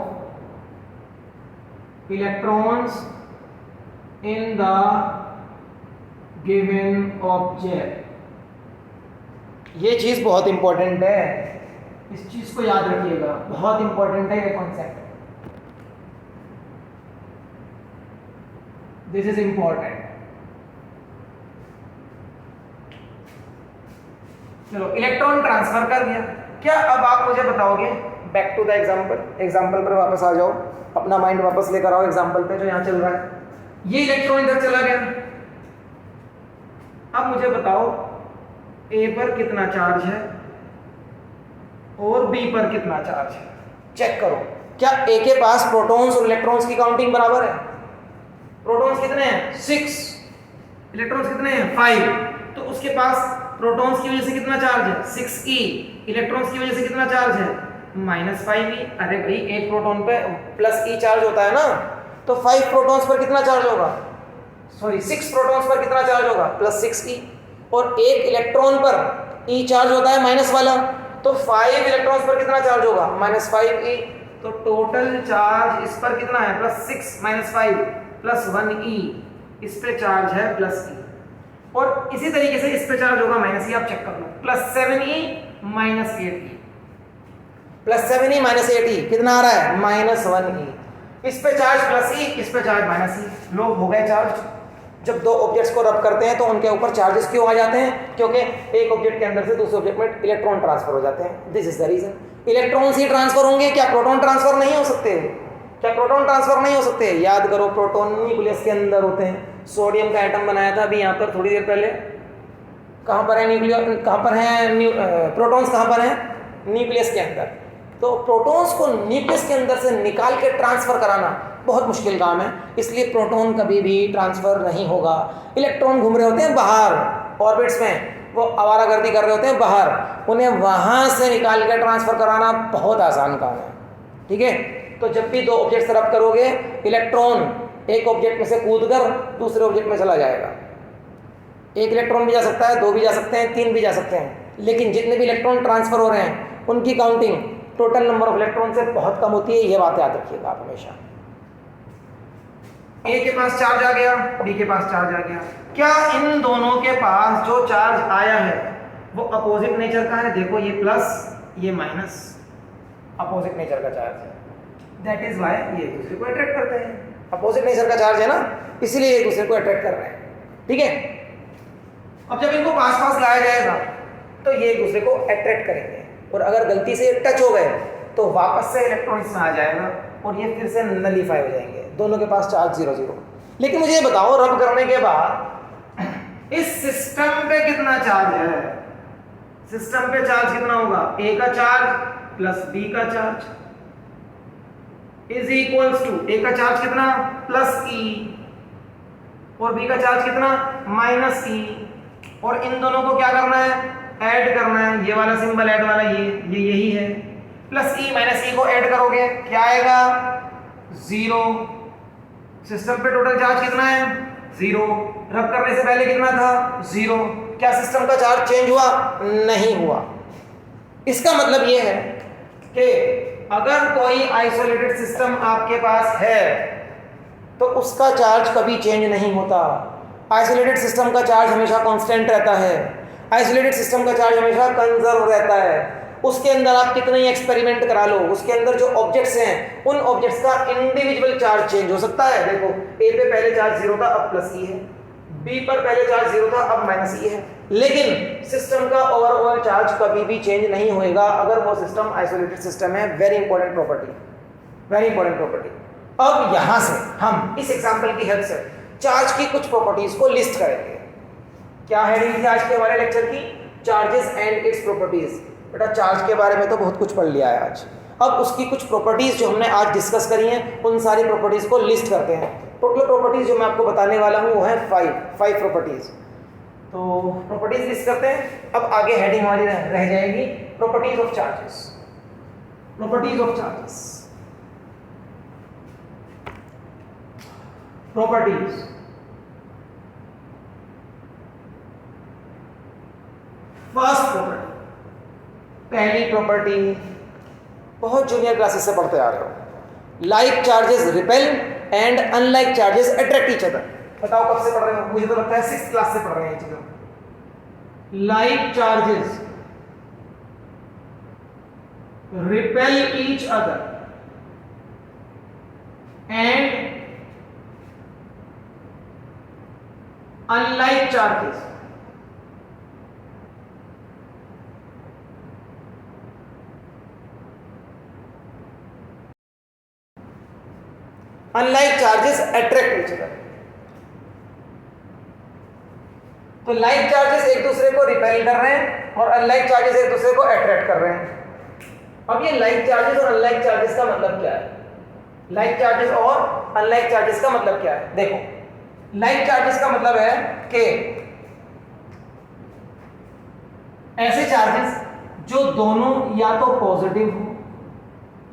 electrons in the given object। ये चीज बहुत इंपॉर्टेंट है, इस चीज को याद रखिएगा, बहुत इंपॉर्टेंट है ये कॉन्सेप्ट। This is important. चलो इलेक्ट्रॉन ट्रांसफर कर दिया, क्या अब आप मुझे बताओगे, बैक टू द एग्जाम्पल पर वापस आ जाओ, अपना माइंड वापस लेकर आओ एग्जाम्पल पे जो यहां चल रहा है। ये इलेक्ट्रॉन इधर चला गया, अब मुझे बताओ ए पर कितना चार्ज है और बी पर कितना चार्ज है। चेक करो, क्या ए के पास प्रोटॉन्स और इलेक्ट्रॉन्स की काउंटिंग बराबर है? प्रोटॉन्स कितने हैं? 6, इलेक्ट्रॉन्स कितने हैं? 5। तो उसके पास प्रोटॉन्स की वजह से कितना चार्ज है? 6e। इलेक्ट्रॉन्स की वजह से कितना चार्ज है? -5e। अरे भाई एक प्रोटॉन पे +e चार्ज होता है ना, तो 5 प्रोटॉन्स पर कितना चार्ज होगा? सॉरी 6 प्रोटॉन्स पर कितना चार्ज होगा? +6e। और एक इलेक्ट्रॉन पर e चार्ज होता है माइनस वाला, तो 5 इलेक्ट्रॉन्स पर कितना चार्ज होगा? -5e। तो टोटल चार्ज इस पर कितना है? +6 -5 +1e। इस पे चार्ज है +e, और इसी तरीके से इस पे चार्ज होगा -e। आप चेक कर लो, +7e -8e, +7e -8e कितना आ रहा है? -1e। इस पे चार्ज +e, इस पे चार्ज -e। लो हो गए चार्ज। जब दो ऑब्जेक्ट्स को रब करते हैं तो उनके ऊपर चार्जेस क्यों आ जाते हैं? क्योंकि एक ऑब्जेक्ट के अंदर से दूसरे ऑब्जेक्ट में इलेक्ट्रॉन ट्रांसफर हो जाते हैं। This is the reason. Electrons ही ट्रांसफर होंगे, क्या प्रोटॉन ट्रांसफर नहीं हो सकते? क्या प्रोटॉन ट्रांसफर नहीं हो सकते? याद करो, प्रोटॉन न्यूक्लियस के अंदर होते हैं। सोडियम का एटम बनाया था अभी यहाँ पर थोड़ी देर पहले। कहाँ पर है न्यूक्लियस, कहाँ पर है प्रोटॉन्स, कहाँ पर है? न्यूक्लियस के अंदर। तो प्रोटॉन्स को न्यूक्लियस के अंदर से निकाल के ट्रांसफर कराना बहुत मुश्किल काम है, इसलिए प्रोटॉन कभी भी ट्रांसफर नहीं होगा। इलेक्ट्रॉन घूम रहे होते हैं बाहर ऑर्बिट्स में, वो आवारागर्दी कर रहे होते हैं बाहर, उन्हें वहाँ से निकाल के ट्रांसफर कराना बहुत आसान काम है। ठीक है, तो जब भी दो ऑब्जेक्ट रब करोगे, इलेक्ट्रॉन एक ऑब्जेक्ट में से कूदकर दूसरे ऑब्जेक्ट में चला जाएगा। एक इलेक्ट्रॉन भी जा सकता है, 2 भी जा सकते हैं, 3 भी जा सकते हैं, लेकिन जितने भी इलेक्ट्रॉन ट्रांसफर हो रहे हैं उनकी counting total number of electron से बहुत कम होती है। ये बात याद रखिएगा आप हमेशा। ए के पास चार्ज आ गया, बी के पास चार्ज आ गया, क्या इन दोनों के पास जो चार्ज आया है वो अपोजिट नेचर का है? देखो ये प्लस ये माइनस, अपोजिट नेचर का चार्ज है। दैट इज व्हाई ये एक दूसरे को अट्रैक्ट करते हैं। अपोजिट नेचर का चार्ज है ना, इसीलिए एक दूसरे को अट्रैक्ट कर रहे हैं। ठीक है, अब जब इनको पास पास लाया जाएगा तो ये एक दूसरे को अट्रैक्ट करेंगे, और अगर गलती से टच हो गए तो वापस से इलेक्ट्रॉन इसमें आ जाएगा और ये फिर से नलीफाई हो जाएंगे, दोनों के पास चार्ज 0-0। लेकिन मुझे ये बताओ, रब करने के बाद इस सिस्टम पे कितना चार्ज है? सिस्टम पे चार्ज कितना होगा? ए का चार्ज प्लस बी का चार्ज इज इक्वल्स टू, ए का चार्ज कितना? +e, और बी का चार्ज कितना? -e। और इन दोनों को क्या करना है? ऐड करना है। ये वाला सिंबल ऐड वाला ये यही है। +e -e को ऐड करोगे क्या आएगा? 0। सिस्टम पे टोटल चार्ज कितना है? 0। रब करने से पहले कितना था? 0। क्या सिस्टम का चार्ज चेंज हुआ? नहीं हुआ। इसका मतलब ये है कि अगर कोई आइसोलेटेड सिस्टम आपके पास है तो उसका चार्ज कभी चेंज नहीं होता। आइसोलेटेड सिस्टम का चार्ज हमेशा कांस्टेंट रहता है। आइसोलेटेड सिस्टम का चार्ज हमेशा कंजर्व रहता है। उसके अंदर आप कितने ही एक्सपेरिमेंट करा लो, उसके अंदर जो ऑब्जेक्ट्स हैं उन ऑब्जेक्ट्स का इंडिविजुअल चार्ज चेंज हो सकता है। देखो ए पे पहले चार्ज 0 था, अब प्लस ई है। बी पर पहले चार्ज 0 था, अब माइनस ई है। लेकिन सिस्टम का ओवरऑल चार्ज कभी भी चेंज नहीं होएगा अगर वो सिस्टम आइसोलेटेड सिस्टम है। Very important property, very important property. अब यहां से हम इस एग्जांपल की हेल्प से चार्ज की कुछ प्रॉपर्टीज को लिस्ट करेंगे। क्या हेडिंग थी आज के हमारे लेक्चर की? Charges and its properties. बेटा चार्ज के बारे में तो बहुत कुछ पढ़ लिया है आज। अब उसकी कुछ प्रॉपर्टीज जो हमने आज डिस्कस करी हैं उन सारी प्रॉपर्टीज को लिस्ट करते हैं। टोटल प्रॉपर्टीज जो मैं आपको बताने वाला हूं वो है 5 प्रॉपर्टीज। तो प्रॉपर्टीज लिस्ट करते हैं। अब आगे हेडिंग हमारी रह जाएगी properties of charges. Properties of charges, properties. First property, पहली प्रॉपर्टी बहुत जूनियर क्लासेस से पढ़ते आ रहे हो। Like charges repel and unlike charges attract each other. बताओ कब से पढ़ रहे हो? मुझे तो लगता है 6th क्लास से पढ़ रहे हैं ये चीजें। Like charges repel each other and unlike charges unlike charges attract each other. तो लाइक चार्जेस एक दूसरे को रिपेल कर रहे हैं और अनलाइक चार्जेस एक दूसरे को अट्रैक्ट कर रहे हैं। अब ये लाइक चार्जेस और अनलाइक चार्जेस का मतलब क्या है? लाइक चार्जेस और अनलाइक चार्जेस का मतलब क्या है? देखो, लाइक चार्जेस का मतलब है कि ऐसे चार्जेस जो दोनों या तो पॉजिटिव हो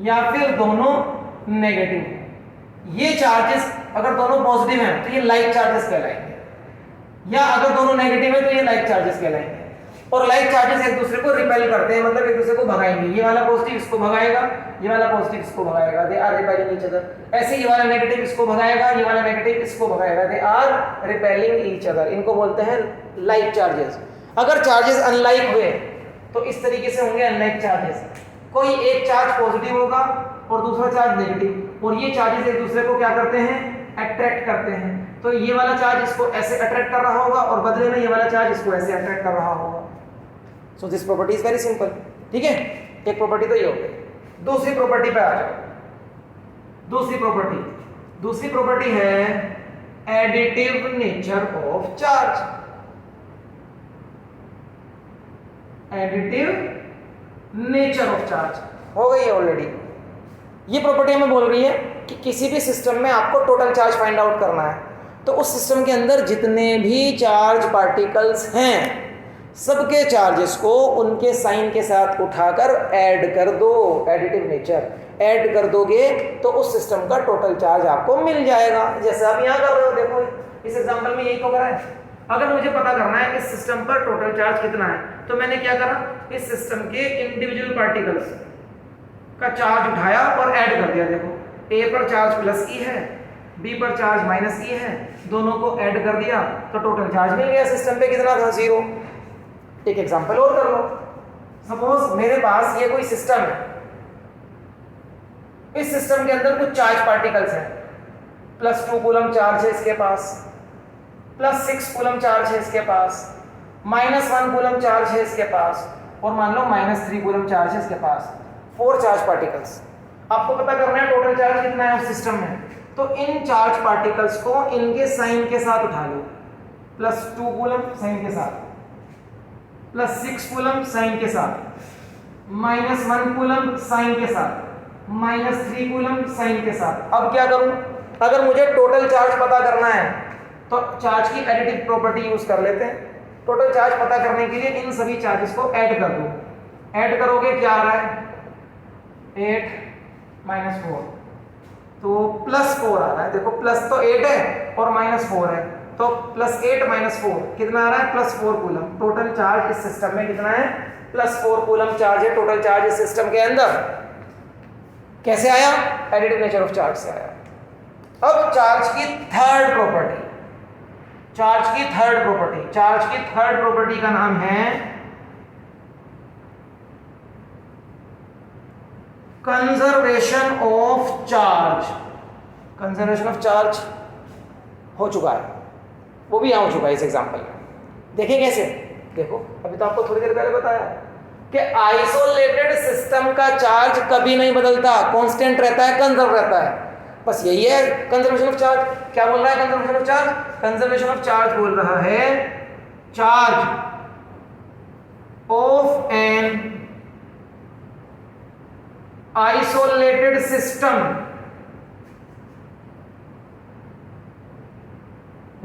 या फिर दोनों नेगेटिव हो। ये चार्जेस अगर दोनों पॉजिटिव हैं तो ये लाइक चार्जेस कहलाएंगे, या अगर दोनों नेगेटिव है तो ये लाइक चार्जेस कहलाएंगे। और लाइक चार्जेस एक दूसरे को रिपेल करते हैं, मतलब एक दूसरे को भगाएंगे। ये वाला पॉजिटिव इसको भगाएगा, ये वाला पॉजिटिव इसको भगाएगा, they are repelling each other. ऐसे ये वाला नेगेटिव इसको भगाएगा, ये वाला नेगेटिव इसको भगाएगा, they are repelling each other. इनको बोलते हैं लाइक चार्जेस। अगर चार्जेस अनलाइक हुए तो इस तरीके से होंगे अनलाइक चार्जेस। कोई एक चार्ज पॉजिटिव होगा और दूसरा चार्ज नेगेटिव, और ये चार्जेस एक दूसरे को क्या करते हैं? अट्रैक्ट करते हैं। तो ये वाला चार्ज इसको ऐसे अट्रैक्ट कर रहा होगा और बदले में ये वाला चार्ज इसको ऐसे अट्रैक्ट कर रहा होगा। So this property is very simple. ठीक है, एक प्रॉपर्टी तो ये हो गई। दूसरी प्रॉपर्टी पे आ जाओ। दूसरी प्रॉपर्टी है additive nature of charge. Additive nature of charge हो गई है ऑलरेडी। ये प्रॉपर्टी हमें बोल रही है कि किसी भी सिस्टम में आपको टोटल चार्ज फाइंड आउट करना है, तो उस सिस्टम के अंदर जितने भी चार्ज पार्टिकल्स हैं सबके चार्जेस को उनके साइन के साथ उठाकर ऐड कर दो। एडिटिव नेचर ऐड कर दोगे तो उस सिस्टम का टोटल चार्ज आपको मिल जाएगा। जैसे आप यहाँ कर रहे हो, देखो इस एग्जांपल में यही तो करा है। अगर मुझे पता करना है इस सिस्टम पर टोटल चार्ज कितना है, तो मैंने क्या करा, इस सिस्टम के इंडिविजुअल पार्टिकल्स का चार्ज उठाया और ऐड कर दिया। देखो ए पर चार्ज प्लस ई है, बी पर चार्ज माइनस ई है, दोनों को ऐड कर दिया तो टोटल चार्ज मिल गया। सिस्टम पे कितना था? 0। एक एग्जांपल और कर लो। सपोज मेरे पास ये कोई सिस्टम है, इस सिस्टम के अंदर कुछ चार्ज पार्टिकल्स हैं। +2 कूलम चार्ज है इसके पास, +6 कूलम चार्ज है इसके पास, -1 कूलम चार्ज है इसके पास, और मान लो -3 कूलम चार्ज है इसके पास। 4 चार्ज पार्टिकल्स। आपको पता करना है टोटल चार्ज कितना है उस सिस्टम में। तो इन चार्ज पार्टिकल्स को इनके साइन के साथ उठा लो। +2 कूलम साइन के साथ, +6 कूलम साइन के साथ, -1 कूलम साइन के साथ, -3 कूलम साइन के साथ। अब क्या करूं? अगर मुझे टोटल चार्ज पता करना है तो चार्ज की एडिटिव प्रॉपर्टी यूज कर लेते हैं। टोटल चार्ज पता करने के लिए इन सभी चार्जेस को ऐड कर दो। ऐड करोगे क्या आ रहा है? 8 - 4, तो +4 आ रहा है। देखो प्लस तो 8 है और -4 है, तो +8 - 4 कितना आ रहा है? +4 कूलम। टोटल चार्ज इस सिस्टम में कितना है? +4 कूलम चार्ज है टोटल चार्ज इस सिस्टम के अंदर। कैसे आया? एडिटिव नेचर ऑफ चार्ज से आया। अब चार्ज की थर्ड प्रॉपर्टी, चार्ज की थर्ड प्रॉपर्टी का नाम है conservation of charge. Conservation of charge हो चुका है, वो भी यहाँ हो चुका है इस एग्जाम्पल में। देखें कैसे? देखो अभी तो आपको थोड़ी देर पहले बताया कि आइसोलेटेड सिस्टम का चार्ज कभी नहीं बदलता, कांस्टेंट रहता है, कंजर्व रहता है। बस यही है कंजर्वेशन ऑफ चार्ज। क्या बोल रहा है conservation of charge? Conservation of charge बोल रहा है charge of an isolated system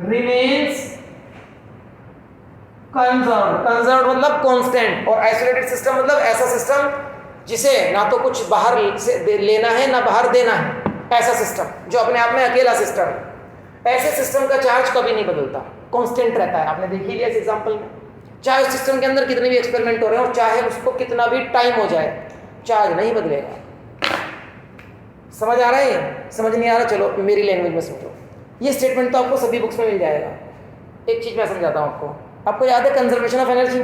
remains conserve मतलब कांस्टेंट, और आइसोलेटेड सिस्टम मतलब ऐसा सिस्टम जिसे ना तो कुछ बाहर से लेना है ना बाहर देना है, ऐसा सिस्टम जो अपने आप में अकेला सिस्टम है। ऐसे सिस्टम का चार्ज कभी नहीं बदलता, कांस्टेंट रहता है। आपने देख ही लिया इस एग्जांपल में, चाहे उस सिस्टम के अंदर कितने भी एक्सपेरिमेंट हो रहे हैं और चाहे उसको कितना भी टाइम हो जाए, चार्ज नहीं बदलेगा। समझ आ रहा है? समझ नहीं आ रहा? चलो मेरी लैंग्वेज में समझो। ये स्टेटमेंट तो आपको सभी बुक्स में मिल जाएगा। एक चीज़ मैं समझाता हूँ आपको याद है conservation of energy?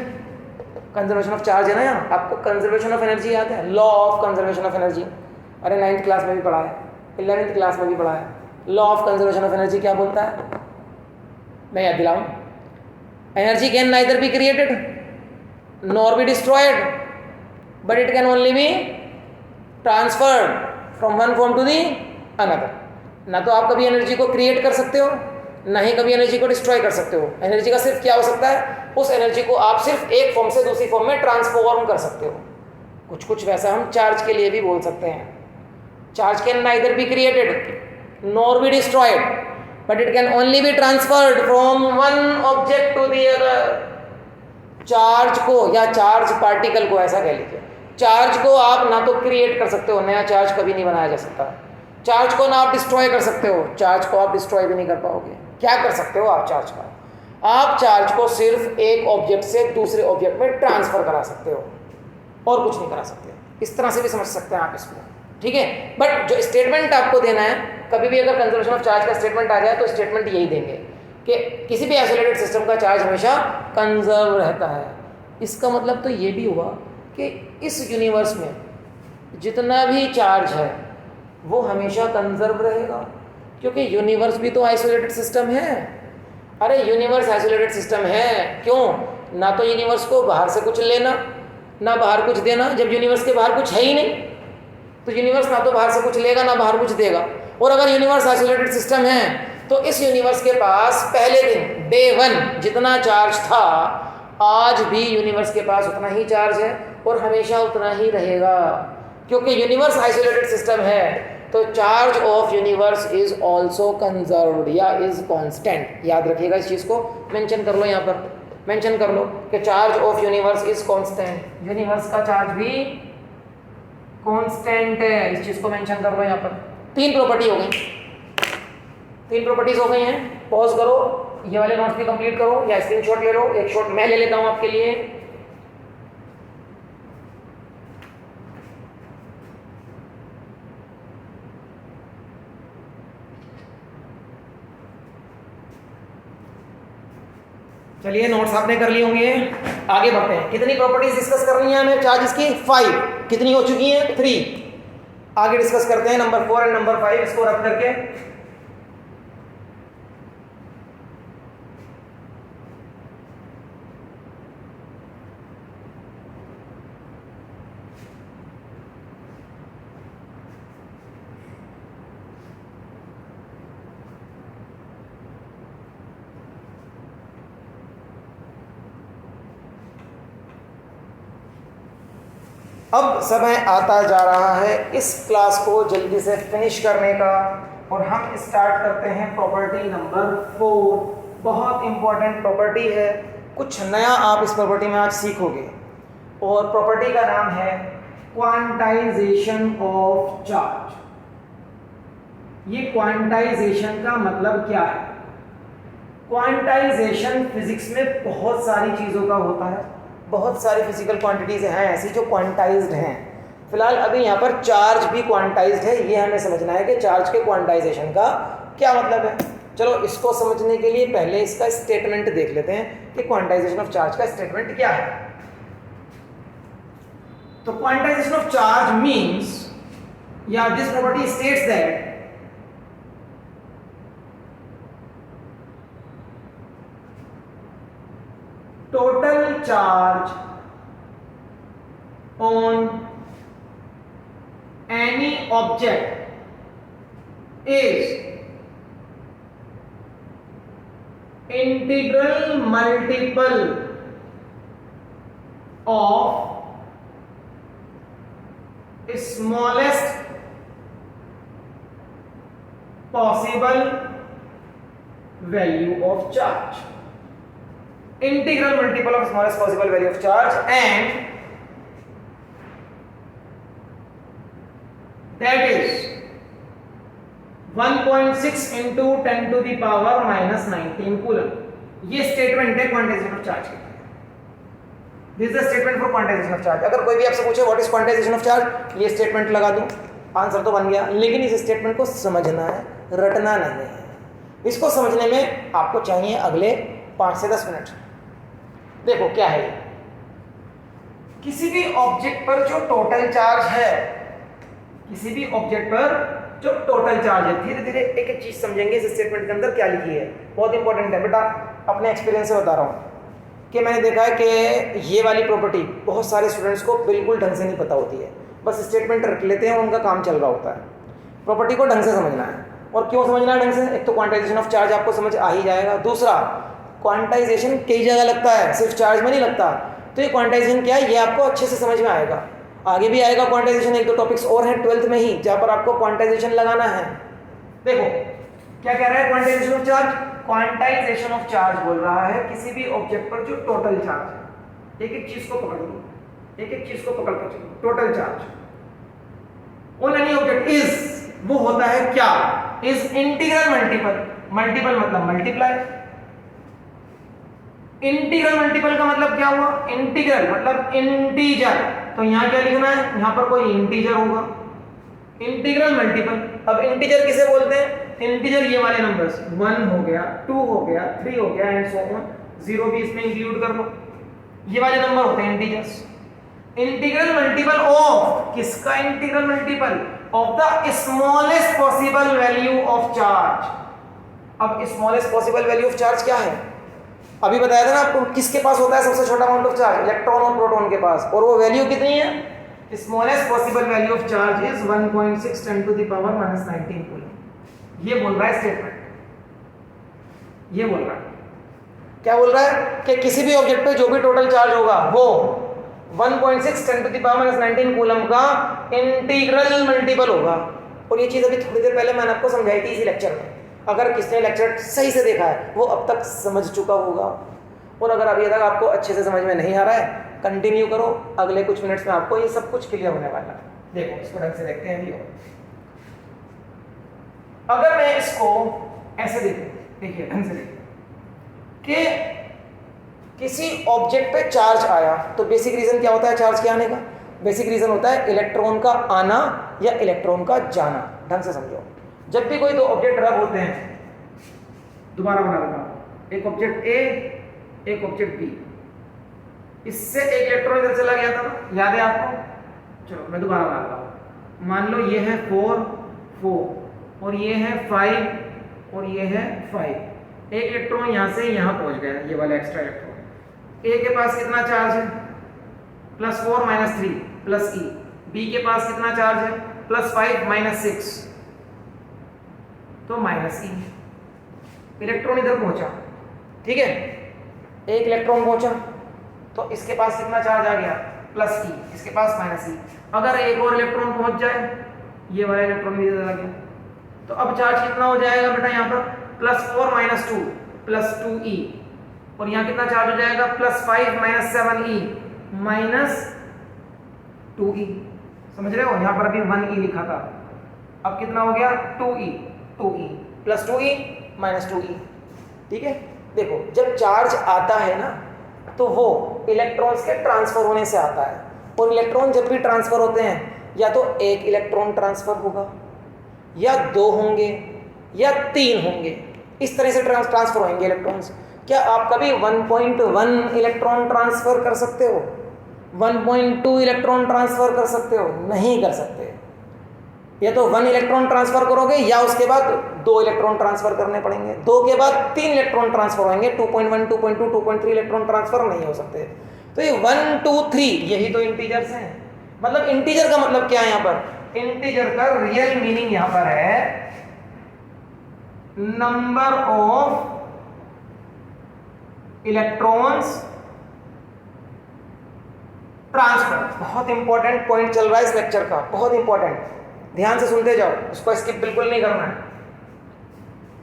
Conservation of charge है ना यहाँ, आपको कंजर्वेशन ऑफ एनर्जी याद है? Law of conservation of energy, अरे 9th क्लास में भी पढ़ा है, 11th क्लास में भी पढ़ा है। Law of conservation of energy क्या बोलता है? मैं याद दिलाऊं, energy can neither be created nor be destroyed but it can only be transferred from one form to the another. ना तो आप कभी एनर्जी को क्रिएट कर सकते हो, ना ही कभी एनर्जी को डिस्ट्रॉय कर सकते हो। एनर्जी का सिर्फ क्या हो सकता है? उस एनर्जी को आप सिर्फ एक फॉर्म से दूसरी फॉर्म में ट्रांसफॉर्म कर सकते हो। कुछ वैसा हम चार्ज के लिए भी बोल सकते हैं। Charge can neither be created nor be destroyed but it can only be transferred from one object to the other. Charge को या चार्ज पार्टिकल को ऐसा कह लीजिए, चार्ज को आप ना तो क्रिएट कर सकते हो, नया चार्ज कभी नहीं बनाया जा सकता। चार्ज को ना आप डिस्ट्रॉय कर सकते हो, चार्ज को आप डिस्ट्रॉय भी नहीं कर पाओगे। क्या कर सकते हो आप चार्ज का? आप चार्ज को सिर्फ एक ऑब्जेक्ट से दूसरे ऑब्जेक्ट में ट्रांसफर करा सकते हो और कुछ नहीं करा सकते। इस तरह से भी समझ सकते हैं आप इसको, ठीक है। बट जो स्टेटमेंट आपको देना है, कभी भी अगर कंजर्वेशन ऑफ चार्ज का स्टेटमेंट आ जाए तो स्टेटमेंट यही देंगे कि किसी भी आइसोलेटेड सिस्टम का चार्ज हमेशा कंजर्व रहता है। इसका मतलब तो ये भी हुआ कि इस यूनिवर्स में जितना भी चार्ज है वो हमेशा कंजर्व रहेगा, क्योंकि यूनिवर्स भी तो आइसोलेटेड सिस्टम है। अरे यूनिवर्स आइसोलेटेड सिस्टम है क्यों? ना तो यूनिवर्स को बाहर से कुछ लेना ना बाहर कुछ देना। जब यूनिवर्स के बाहर कुछ है ही नहीं तो यूनिवर्स ना तो बाहर से कुछ लेगा ना बाहर कुछ देगा। और अगर यूनिवर्स आइसोलेटेड सिस्टम है तो इस यूनिवर्स के पास पहले दिन डे 1 जितना चार्ज था, आज भी यूनिवर्स के पास उतना ही चार्ज है और हमेशा उतना ही रहेगा, क्योंकि यूनिवर्स आइसोलेटेड सिस्टम है। तो charge of universe is also conserved या इज कांस्टेंट। याद रखिएगा इस चीज़ को, मेंशन कर लो, यहाँ पर मेंशन कर लो कि charge of universe is constant. Universe का चार्ज भी कांस्टेंट है, इस चीज़ को मेंशन कर लो यहाँ पर। 3 प्रॉपर्टी हो गई, 3 प्रॉपर्टीज हो गई हैं। पॉज करो, ये वाले नोट्स भी कंप्लीट करो या स्क्रीनशॉट ले लो। एक शॉट मैं ले लेता हूँ आपके लिए। चलिए नोट्स आपने कर लिए होंगे, आगे बढ़ते हैं। कितनी प्रॉपर्टीज डिस्कस करनी है हमें चार्जेस की? 5। कितनी हो चुकी हैं? 3। आगे डिस्कस करते हैं नंबर 4 एंड नंबर 5 इसको रख करके। अब समय आता जा रहा है इस क्लास को जल्दी से फिनिश करने का, और हम स्टार्ट करते हैं प्रॉपर्टी नंबर 4। बहुत इंपॉर्टेंट प्रॉपर्टी है, कुछ नया आप इस प्रॉपर्टी में आज सीखोगे, और प्रॉपर्टी का नाम है क्वांटाइजेशन ऑफ चार्ज। ये क्वांटाइजेशन का मतलब क्या है? क्वांटाइजेशन फिजिक्स में बहुत सारी चीज़ों का होता है। बहुत सारी फिजिकल क्वांटिटीज़ हैं ऐसी जो क्वांटाइज्ड हैं, फिलहाल अभी यहाँ पर चार्ज भी क्वांटाइज्ड है, ये हमें समझना है कि चार्ज के क्वांटाइजेशन का क्या मतलब है। चलो इसको समझने के लिए पहले इसका स्टेटमेंट देख लेते हैं कि क्वांटाइजेशन ऑफ चार्ज का स्टेटमेंट क्या है। तो क्वांटाइजेशन ऑफ चार्ज मीन्स या this property states that total charge on any object is integral multiple of smallest possible value of charge. Integral multiple of smallest possible value of charge, and that is 1.6 into 10 to the power minus 19 coulomb. ये statement है quantization of charge की। This is the statement for quantization of charge. अगर कोई भी आपसे पूछे what is quantization of charge, ये statement लगा दूं, आंसर तो बन गया। लेकिन इस स्टेटमेंट को समझना है, रटना नहीं है। इसको समझने में आपको चाहिए अगले 5 से 10 मिनट। देखो क्या है, किसी भी ऑब्जेक्ट पर जो टोटल चार्ज है, किसी भी ऑब्जेक्ट पर जो टोटल चार्ज है, धीरे धीरे एक एक चीज समझेंगे इस स्टेटमेंट के अंदर क्या लिखी है। बहुत इंपॉर्टेंट है बेटा, अपने एक्सपीरियंस से बता रहा हूँ कि मैंने देखा है कि ये वाली प्रॉपर्टी बहुत सारे स्टूडेंट्स को बिल्कुल ढंग से नहीं पता होती है, बस स्टेटमेंट रख लेते हैं और उनका काम चल रहा होता है। प्रॉपर्टी को ढंग से समझना है, और क्यों समझना है ढंग से? एक तो क्वांटाइजेशन ऑफ चार्ज आपको समझ आ ही जाएगा, दूसरा क्वांटाइजेशन कई जगह लगता है, सिर्फ चार्ज में नहीं लगता। तो ये क्वांटाइजेशन क्या है ये आपको अच्छे से समझ में आएगा, आगे भी आएगा क्वांटाइजेशन। एक दो टॉपिक्स और हैं 12th में ही जहाँ पर आपको क्वांटाइजेशन लगाना है। देखो क्या कह रहा है quantization of charge. Quantization of charge बोल रहा है किसी भी ऑब्जेक्ट पर जो टोटल चार्ज है, एक एक चीज को पकड़ लो, एक एक चीज को पकड़ कर चलो। Total charge on any object is, वो होता है क्या? Is integral multiple. मल्टीपल मतलब मल्टीप्लाई, इंटीग्रल मल्टीपल का मतलब क्या हुआ? इंटीग्रल मतलब इंटीजर। तो यहां क्या लिखना है? यहां पर कोई इंटीजर होगा, इंटीग्रल मल्टीपल। अब इंटीजर किसे बोलते हैं? इंटीजर ये वाले नंबर्स, 1 हो गया, 2 हो गया, 3 हो गया एंड सो ऑन, 0 भी इसमें इंक्लूड कर लो। ये वाले नंबर होते हैं इंटीजर्स। इंटीग्रल मल्टीपल ऑफ, किसका integral multiple? Of the smallest possible value of charge. अब smallest possible value of charge क्या है? अभी बताया था ना आपको, किसके पास होता है सबसे छोटा अमाउंट ऑफ चार्ज? इलेक्ट्रॉन और प्रोटॉन के पास। और वो वैल्यू कितनी है? Smallest possible value of charge is 1.6 10 to the power minus 19 coulomb. ये बोल रहा है स्टेटमेंट, ये बोल रहा है। क्या बोल रहा है? कि किसी भी ऑब्जेक्ट पे जो भी टोटल चार्ज होगा वो 1.6 10 to the power minus 19 coulomb का इंटीग्रल मल्टीपल होगा। और ये चीज़ अभी थोड़ी देर पहले मैंने आपको समझाई थी इसी लेक्चर में। अगर किसने लेक्चर सही से देखा है वो अब तक समझ चुका होगा, और अगर अभी तक आपको अच्छे से समझ में नहीं आ रहा है, कंटिन्यू करो, अगले कुछ मिनट्स में आपको ये सब कुछ क्लियर होने वाला है। देखो इसको ढंग से देखते हैं। अगर मैं इसको ऐसे देखूं, देखिए ढंग से देखिए कि किसी ऑब्जेक्ट पे चार्ज आया, तो बेसिक रीजन क्या होता है चार्ज के आने का? बेसिक रीजन होता है इलेक्ट्रॉन का आना या इलेक्ट्रॉन का जाना। ढंग से समझो, जब भी कोई दो ऑब्जेक्ट रब होते हैं, दोबारा बना देता हूं, एक ऑब्जेक्ट ए, एक ऑब्जेक्ट बी, इससे एक इलेक्ट्रॉन इधर चला गया था, याद है आपको? चलो मैं दोबारा बना देता हूं। मान लो ये है 4 4 और ये है 5 और ये है 5। एक इलेक्ट्रॉन यहां से यहां पहुंच गया, ये वाला एक्स्ट्रा इलेक्ट्रॉन। ए के पास कितना चार्ज है? +4 - 3 +e। बी के पास कितना चार्ज है? +5 - 6 तो -e। इलेक्ट्रॉन इधर पहुंचा, ठीक है, एक इलेक्ट्रॉन पहुंचा, तो इसके पास कितना चार्ज आ गया? +e, इसके पास -e। अगर एक और इलेक्ट्रॉन पहुंच जाए, ये वाला इलेक्ट्रॉन भी इधर आ गया, तो अब चार्ज कितना हो जाएगा बेटा? यहाँ पर +4 - 2 +2e, और यहाँ कितना चार्ज हो जाएगा? +5 - 7e -2e। समझ रहे हो? यहाँ पर अभी 1e लिखा था, अब कितना हो गया? 2e +2e -2e। ठीक है, देखो जब चार्ज आता है ना, तो वो इलेक्ट्रॉन्स के ट्रांसफर होने से आता है, और इलेक्ट्रॉन जब भी ट्रांसफर होते हैं या तो एक इलेक्ट्रॉन ट्रांसफर होगा, या 2 होंगे, या 3 होंगे। इस तरह से ट्रांसफर होंगे इलेक्ट्रॉन्स। क्या आप कभी 1.1 इलेक्ट्रॉन ट्रांसफर कर सकते हो? 1.2 इलेक्ट्रॉन ट्रांसफर कर सकते हो? नहीं कर सकते। या तो 1 इलेक्ट्रॉन ट्रांसफर करोगे, या उसके बाद 2 इलेक्ट्रॉन ट्रांसफर करने पड़ेंगे। 2 के बाद 3 इलेक्ट्रॉन ट्रांसफर होंगे। 2.1, 2.2, 2.3 इलेक्ट्रॉन ट्रांसफर नहीं हो सकते। तो ये 1, 2, 3 यही तो इंटीजर्स हैं। मतलब इंटीजर का मतलब क्या है यहाँ पर? इंटीजर का रियल मीनिंग यहाँ पर है नंबर ऑफ इलेक्ट्रॉन्स ट्रांसफर। बहुत इंपॉर्टेंट पॉइंट चल रहा है इस लेक्चर का, बहुत इंपॉर्टेंट, ध्यान से सुनते जाओ, उसको स्किप बिल्कुल नहीं करना है।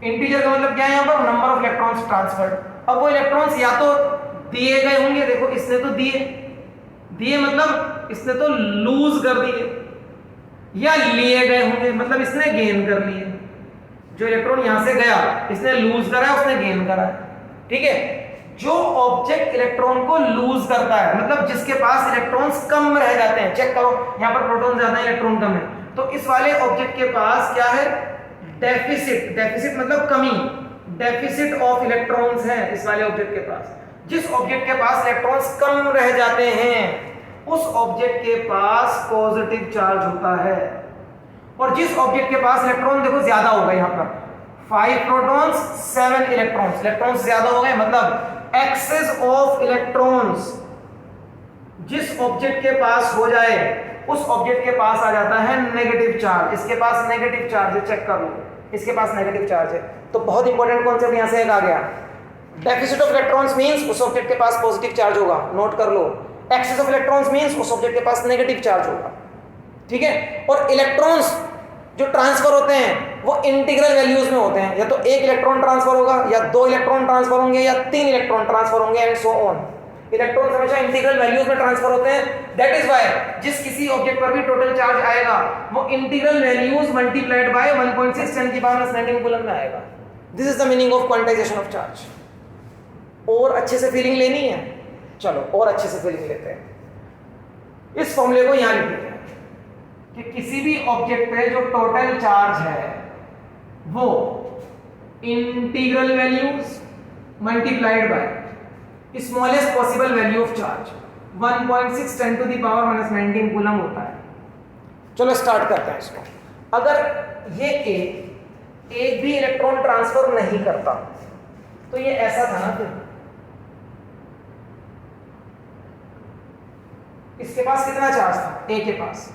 इंटीजर का मतलब क्या है यहाँ पर? Number of electrons transferred. अब वो इलेक्ट्रॉन्स या तो दिए गए होंगे, देखो इसने तो दिए मतलब इसने तो लूज कर दिए, या लिए गए होंगे मतलब इसने गेन कर लिए। जो इलेक्ट्रॉन यहां से गया इसने लूज करा, उसने गेन करा, ठीक है। जो ऑब्जेक्ट इलेक्ट्रॉन को लूज करता है, मतलब जिसके पास इलेक्ट्रॉन्स कम रह जाते हैं, चेक करो यहां पर प्रोटॉन ज्यादा है, इलेक्ट्रॉन कम है, तो इस वाले ऑब्जेक्ट के पास क्या है? डेफिसिट। डेफिसिट मतलब कमी, डेफिसिट ऑफ इलेक्ट्रॉन्स है इस वाले ऑब्जेक्ट के पास। जिस ऑब्जेक्ट के पास इलेक्ट्रॉन्स कम रह जाते हैं उस ऑब्जेक्ट के पास पॉजिटिव चार्ज होता है, और जिस ऑब्जेक्ट के पास इलेक्ट्रॉन देखो ज्यादा हो गए, यहां पर 5 प्रोटॉन्स 7 इलेक्ट्रॉन्स, इलेक्ट्रॉन्स ज्यादा हो गए, मतलब एक्सेस ऑफ इलेक्ट्रॉन्स जिस ऑब्जेक्ट के पास हो जाए उस ऑब्जेक्ट के पास आ जाता है नेगेटिव चार्ज। इसके पास नेगेटिव चार्ज है, चेक कर लो, इसके पास नेगेटिव चार्ज है। तो बहुत इंपॉर्टेंट कॉन्सेप्ट यहां से एक आ गया, डेफिसिट ऑफ इलेक्ट्रॉन्स मींस उस ऑब्जेक्ट के पास पॉजिटिव चार्ज होगा, नोट कर लो। एक्सेस ऑफ इलेक्ट्रॉन्स मींस उस ऑब्जेक्ट के पास नेगेटिव चार्ज होगा, ठीक है। और इलेक्ट्रॉन्स जो ट्रांसफर होते हैं वो इंटीग्रल वैल्यूज में होते हैं, या तो 1 इलेक्ट्रॉन ट्रांसफर होगा, या 2 इलेक्ट्रॉन ट्रांसफर होंगे, या 3 इलेक्ट्रॉन ट्रांसफर होंगे, एंड सो ऑन। इलेक्ट्रॉन्स हमेशा इंटीग्रल वैल्यूज में ट्रांसफर होते हैं। दैट इज व्हाई जिस किसी ऑब्जेक्ट पर भी टोटल चार्ज आएगा वो इंटीग्रल वैल्यूज मल्टीप्लाइड बाय 1.6 10 की पावर -19 कूलम में आएगा। This is the meaning of quantization of charge. और अच्छे से फीलिंग लेनी है, चलो और अच्छे से फीलिंग लेते हैं। इस फॉर्मूले को यहां लिखते हैं कि किसी भी ऑब्जेक्ट पे जो टोटल चार्ज है वो integral values multiplied by smallest possible value of charge 1.6 10 to the power -19 coulomb होता है। चलो स्टार्ट करते हैं इसको। अगर ये एक भी इलेक्ट्रॉन ट्रांसफर नहीं करता तो ये ऐसा था ना, फिर इसके पास कितना चार्ज था? ए के पास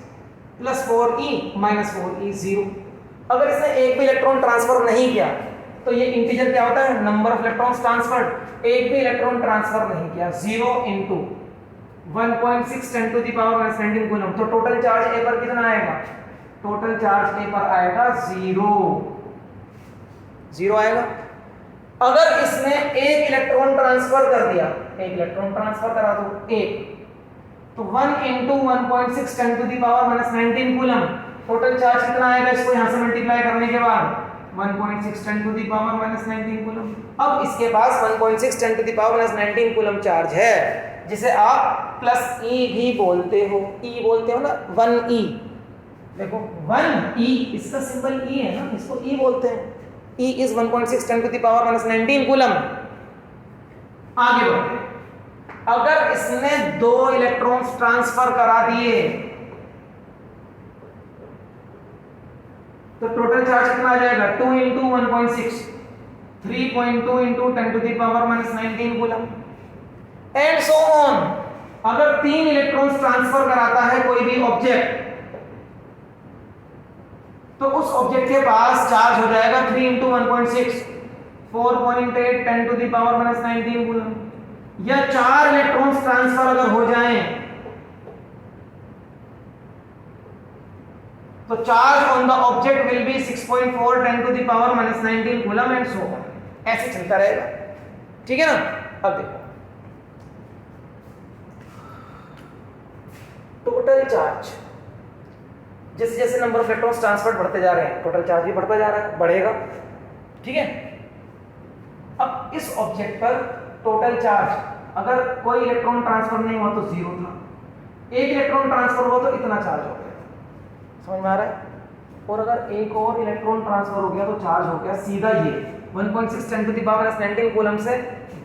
+4e -4e 0। अगर इसने एक भी इलेक्ट्रॉन ट्रांसफर नहीं किया तो ये इंटीजर क्या होता है? Number of electrons transferred. एक भी इलेक्ट्रॉन ट्रांसफर नहीं किया, 0 × 1.6 10 टू द पावर -19 कूलम। तो टोटल चार्ज ए पर कितना आएगा? टोटल चार्ज ए पर आएगा 0 आएगा। अगर इसने एक इलेक्ट्रॉन ट्रांसफर कर दिया, एक इलेक्ट्रॉन ट्रांसफर करा दो एक, तो 1 × 1.6 10 to the power -19 coulomb, total charge कितना आएगा? इसको यहां से मल्टीप्लाई करने के बाद 1.6 10 टू द पावर -19 कूलम। अब इसके पास 1.6 10 to the power -19 coulomb charge है, जिसे आप +e भी बोलते हो, e बोलते हो ना, 1e। देखो 1e, इसका सिंबल e है ना, इसको e बोलते हैं। e is 1.6 10 to the power -19 coulomb. आगे बढ़ते हैं। अगर इसने 2 इलेक्ट्रॉन्स ट्रांसफर करा दिए तो टोटल चार्ज कितना आ जाएगा? 2 × 1.6 3.2 × 10 to the power -19 coulomb, and so on. अगर 3 इलेक्ट्रॉन्स ट्रांसफर कराता है कोई भी ऑब्जेक्ट तो उस ऑब्जेक्ट के पास चार्ज हो जाएगा 3 × 1.6 4.8 10 टू द पावर -19 कूलम। या 4 इलेक्ट्रॉन्स ट्रांसफर अगर हो जाएं तो charge on the object will be 6.4 10 to the power -19 coulomb, and so on. ऐसे चलता रहेगा, ठीक है ना। अब देखो टोटल चार्ज, जैसे जैसे नंबर ऑफ इलेक्ट्रॉन्स ट्रांसफर बढ़ते जा रहे हैं टोटल चार्ज भी बढ़ता जा रहा है, बढ़ेगा, ठीक है। अब इस ऑब्जेक्ट पर टोटल चार्ज, अगर कोई इलेक्ट्रॉन ट्रांसफर नहीं हुआ तो 0 था, एक इलेक्ट्रॉन ट्रांसफर हुआ तो इतना चार्ज हो गया। समझ में आ रहा है? और अगर एक और इलेक्ट्रॉन ट्रांसफर हो गया तो चार्ज हो गया सीधा ये 1.6 10 टू द पावर 19 कूलम से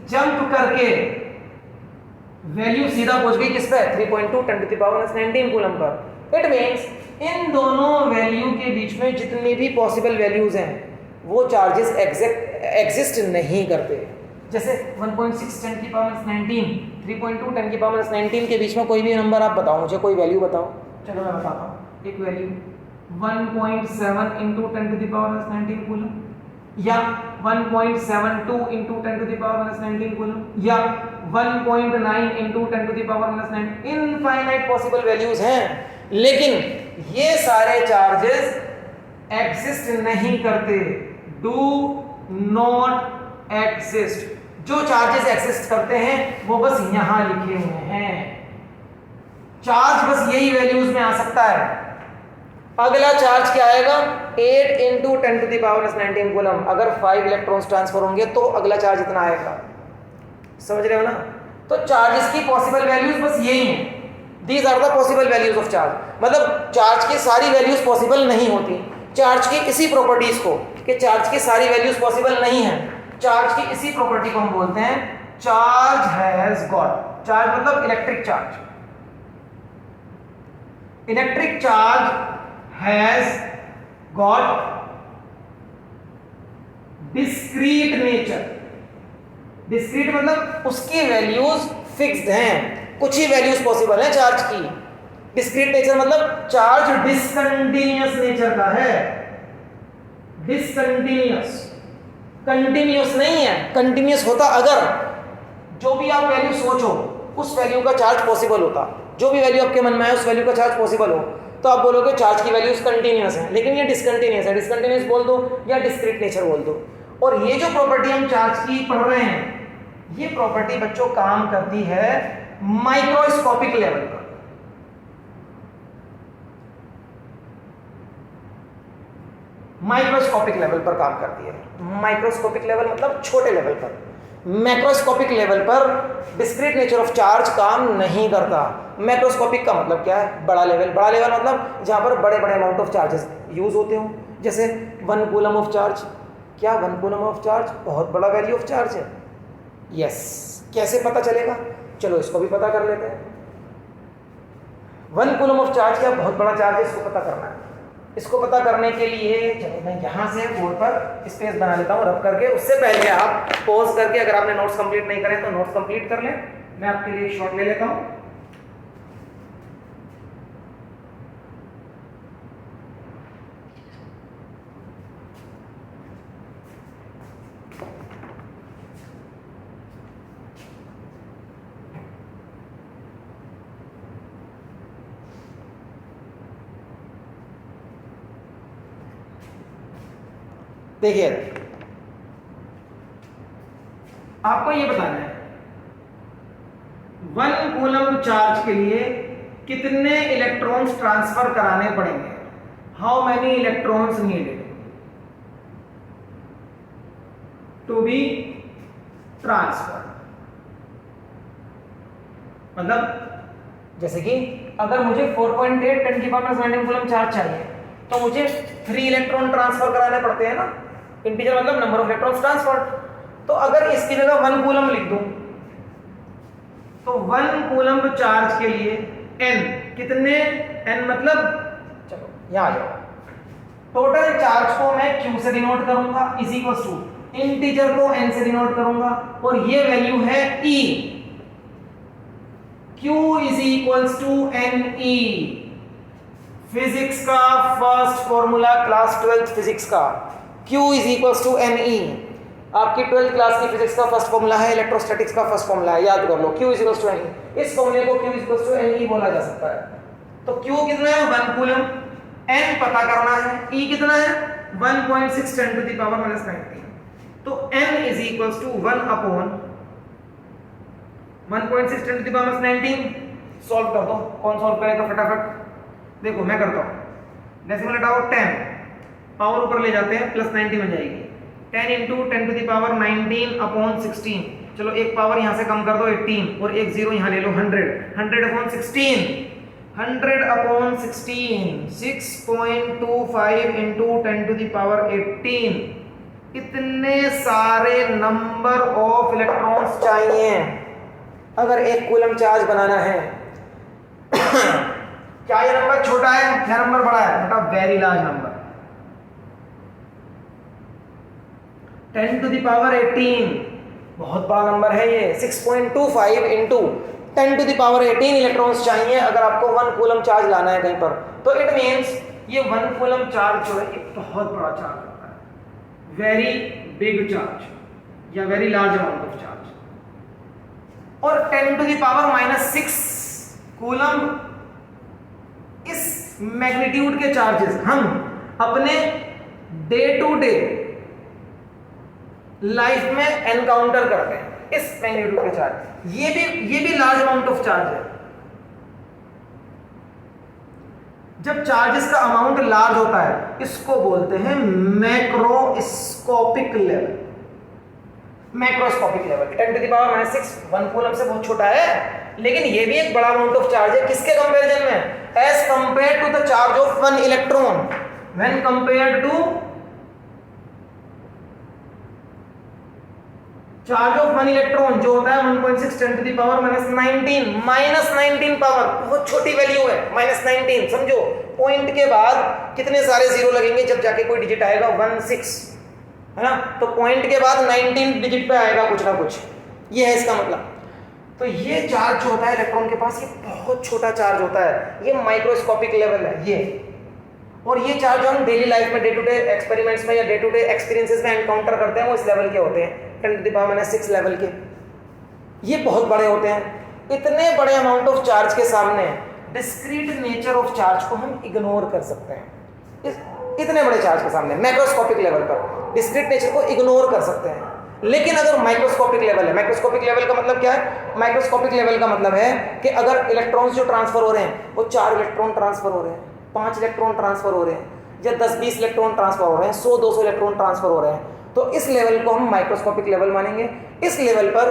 जंप करके वैल्यू सीधा पहुंच गई किस पे 3.2 10 टू द पावर 19 कूलम पर। इट मींस इन दोनों वैल्यू के बीच में जितनी भी पॉसिबल वैल्यूज हैं वो चार्जेस एग्जिस्ट नहीं करते। जैसे 1.6 10 की पावर 19 3.2 10 की पावर 19 के बीच में कोई भी नंबर आप बताओ, मुझे कोई वैल्यू बताओ। चलो मैं बताता हूँ एक value 1.7 into 10 to the power 19 coulomb या 1.72 into 10 to the power 19 coulomb या 1.9 into 10 to the power 19। Infinite possible values हैं, लेकिन ये सारे चार्जेस एग्जिस्ट नहीं करते, डू नॉट एग्जिस्ट। जो चार्जेस एग्जिस्ट करते हैं वो बस यहां लिखे हुए हैं। चार्ज बस यही वैल्यूज में आ सकता है। अगला चार्ज क्या आएगा 8 into 10 to the power 19 coulomb. अगर 5 इलेक्ट्रॉन्स ट्रांसफर होंगे तो अगला चार्ज इतना आएगा। समझ रहे हो ना? तो चार्जेस की पॉसिबल वैल्यूज बस यही हैं। These are the possible values of charge. मतलब चार्ज की सारी वैल्यूज पॉसिबल नहीं होती। चार्ज की इसी प्रॉपर्टीज को कि चार्ज की सारी वैल्यूज पॉसिबल नहीं है, चार्ज की इसी प्रॉपर्टी को हम बोलते हैं चार्ज हैज गॉट। चार्ज मतलब electric charge. Electric charge has got discrete nature. Discrete मतलब उसकी वैल्यूज फिक्स्ड हैं, कुछ ही वैल्यूज पॉसिबल हैं चार्ज की। डिस्क्रीट नेचर मतलब चार्ज डिसकंटिन्यूअस नेचर का है। डिसकंटिन्यूअस, कंटिन्यूअस नहीं है। कंटिन्यूअस होता अगर जो भी आप वैल्यू सोचो उस वैल्यू का चार्ज पॉसिबल होता, जो भी वैल्यू आपके मन में है उस वैल्यू का चार्ज पॉसिबल हो, तो आप बोलोगे चार्ज की वैल्यूज कंटिन्यूअस है। लेकिन ये डिसकंटिन्यूअस है। डिसकंटिन्यूअस बोल दो या डिस्क्रीट नेचर बोल दो। और ये जो प्रॉपर्टी हम चार्ज की पढ़ रहे हैं, ये प्रॉपर्टी बच्चों काम करती है माइक्रोस्कोपिक लेवल पर। माइक्रोस्कोपिक लेवल पर काम करती है। माइक्रोस्कोपिक लेवल मतलब छोटे लेवल पर। मैक्रोस्कोपिक लेवल पर डिस्क्रीट नेचर ऑफ चार्ज काम नहीं करता। मैक्रोस्कोपिक का मतलब क्या है? बड़ा लेवल। बड़ा लेवल मतलब जहां पर बड़े बड़े अमाउंट ऑफ चार्जेस यूज होते हो। जैसे 1 कूलम ऑफ चार्ज। क्या 1 कूलम ऑफ चार्ज बहुत बड़ा वैल्यू ऑफ चार्ज है? यस। कैसे पता चलेगा? चलो इसको भी पता कर लेते हैं। 1 कूलम ऑफ चार्ज क्या बहुत बड़ा चार्ज है, इसको पता करना है। इसको पता करने के लिए चलो मैं यहाँ से बोर्ड पर स्पेस बना लेता हूँ रब करके। उससे पहले आप पॉज करके, अगर आपने नोट्स कंप्लीट नहीं करे तो नोट्स कंप्लीट कर लें। मैं आपके लिए एक शॉट ले लेता हूँ। देखिए आपको ये बताना है 1 कूलम चार्ज के लिए कितने इलेक्ट्रॉन्स ट्रांसफर कराने पड़ेंगे। How many electrons needed to be transfer. मतलब जैसे कि अगर मुझे 4.8 10 की पावर 19 कूलम चार्ज चाहिए तो मुझे 3 इलेक्ट्रॉन ट्रांसफर कराने पड़ते हैं ना। इंटीजर मतलब नंबर ऑफ इलेक्ट्रॉन्स ट्रांसफर। तो अगर इसकी जगह 1 कूलम लिख दूं तो 1 कूलम चार्ज के लिए n कितने, n मतलब चलो यहां आ जाओ। टोटल चार्ज को मैं q से डिनोट करूंगा इज इक्वल टू इंटीजर को n से डिनोट करूंगा और ये वैल्यू है e। q is equal to ne। Physics का first formula class 12th physics का Q is equal to Ne। आपकी 12th क्लास की फिजिक्स का फर्स्ट फॉर्मूला है, इलेक्ट्रोस्टैटिक्स का फर्स्ट फॉर्मूला है, याद कर लो Q is equal to Ne। इस फॉर्मूले को Q is equal to Ne बोला जा सकता है। तो Q कितना है 1 कूलम, N पता करना है, E कितना है 1.6 10 टू द पावर -19। तो N is equal to 1 upon 1.6 10 to the power -19। Solve कर दो। कौन सॉल्व करेगा फटाफट? देखो मैं करता हूँ। डेसिमल हटाओ 10, पावर ऊपर ले जाते हैं प्लस 19 हो जाएगी। 10 into 10 to the power 19 upon 16। चलो एक पावर यहाँ से कम कर दो 18 और एक जीरो यहाँ ले लो 100 अपॉन 16। 100/16 6.25 इंटू 10⁻18 इतने सारे नंबर ऑफ इलेक्ट्रॉन्स चाहिए अगर एक कूलम चार्ज बनाना है। क्या ये नंबर छोटा है या नंबर बड़ा है? बेटा वेरी लार्ज नंबर। 10⁻18 बहुत बड़ा नंबर है ये। 6.25 इंटू 10⁻18 इलेक्ट्रॉन्स चाहिए अगर आपको 1 कूलम चार्ज लाना है कहीं पर। तो इट मीन्स ये 1 कूलम चार्ज जो है ये बहुत बड़ा चार्ज होता है, वेरी बिग चार्ज या very large amount of charge. और 10⁻⁻6 कूलम इस मैग्नीट्यूड के चार्जेस हम अपने डे टू डे लाइफ में एनकाउंटर करते हैं। इस मैग्नीट्यूड के चार्ज ये भी लार्ज अमाउंट ऑफ चार्ज है। जब चार्जेस का अमाउंट लार्ज होता है इसको बोलते हैं macroscopic level. Macroscopic level 10⁻⁻6 1 coulomb से बहुत छोटा है, लेकिन ये भी एक बड़ा अमाउंट ऑफ चार्ज है। किसके कंपैरिजन में? As compared to the charge of 1 electron when compared to charge of 1 electron जो होता है 1.6 10⁻⁻19 -19 पावर। बहुत छोटी वैल्यू है -19। समझो पॉइंट के बाद कितने सारे जीरो लगेंगे जब जाके कोई डिजिट आएगा 16 है ना, तो पॉइंट के बाद 19 डिजिट पे आएगा कुछ ना कुछ, ये है इसका मतलब। तो ये चार्ज जो होता है इलेक्ट्रॉन के पास ये बहुत छोटा चार्ज होता है, ये माइक्रोस्कोपिक लेवल है ये। और ये चार्ज जो हम डेली लाइफ में डे टू डे एक्सपेरिमेंट्स में या डे टू डे एक्सपीरियंसेस में एनकाउंटर करते हैं वो इस लेवल के होते हैं, 10⁻⁻6 लेवल के। ये बहुत बड़े होते हैं। इतने बड़े अमाउंट ऑफ चार्ज के सामने डिस्क्रीट नेचर ऑफ चार्ज को हम इग्नोर कर सकते हैं। इतने बड़े चार्ज के सामने मैक्रोस्कोपिक लेवल पर डिस्क्रीट नेचर को इग्नोर कर सकते हैं। लेकिन अगर माइक्रोस्कोपिक लेवल है, माइक्रोस्कोपिक लेवल का मतलब क्या है? माइक्रोस्कोपिक लेवल का मतलब है कि अगर इलेक्ट्रॉन्स जो ट्रांसफर हो रहे हैं वो 4 इलेक्ट्रॉन ट्रांसफर हो रहे हैं, 5 इलेक्ट्रॉन ट्रांसफर हो रहे हैं, या 10-20 इलेक्ट्रॉन ट्रांसफर हो रहे हैं, 100-200 इलेक्ट्रॉन ट्रांसफर हो रहे हैं, तो इस लेवल को हम माइक्रोस्कोपिक लेवल मानेंगे। इस लेवल पर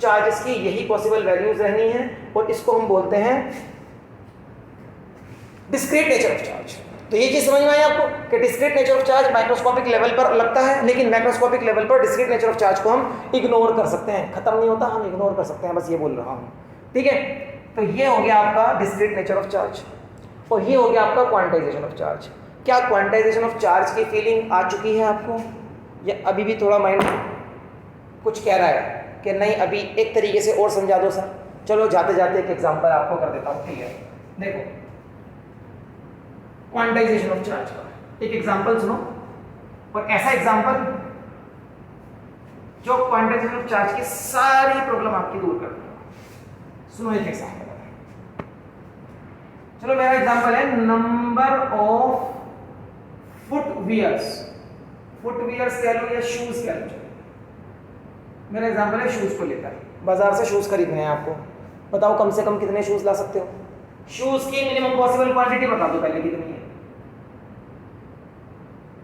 चार्जेस की यही पॉसिबल वैल्यूज रहनी है और इसको हम बोलते हैं डिस्क्रीट नेचर ऑफ चार्ज। तो ये चीज समझ में आई आपको कि discrete nature of charge microscopic level पर लगता है, लेकिन मैक्रोस्कोपिक लेवल पर डिस्क्रीट नेचर ऑफ चार्ज को हम इग्नोर कर सकते हैं। खत्म नहीं होता, हम इग्नोर कर सकते हैं, बस ये बोल रहा हूँ। ठीक है, तो ये हो गया आपका डिस्क्रीट नेचर ऑफ चार्ज और ये हो गया आपका क्वांटाइजेशन ऑफ चार्ज। क्या क्वांटाइजेशन ऑफ चार्ज की फीलिंग आ चुकी है आपको, या अभी भी थोड़ा माइंड कुछ कह रहा है कि नहीं अभी एक तरीके से और समझा दो सर? चलो जाते जाते एक एग्जांपल आपको कर देता हूँ। ठीक है, देखो क्वांटाइजेशन ऑफ चार्ज का एक एग्जांपल सुनो, और ऐसा एग्जांपल जो क्वांटाइजेशन ऑफ चार्ज की सारी प्रॉब्लम आपकी दूर कर देगा। सुनो एक एग्जांपल, चलो मेरा एग्जांपल है नंबर ऑफ फुटवियर्स। फुटवियर्स कह लो या शूज कह लो। मेरा एग्जांपल है शूज को लेकर। बाजार से शूज खरीदने हैं आपको, बताओ कम से कम कितने शूज ला सकते हो? शूज की मिनिमम पॉसिबल क्वांटिटी बता दो पहले कितनी है।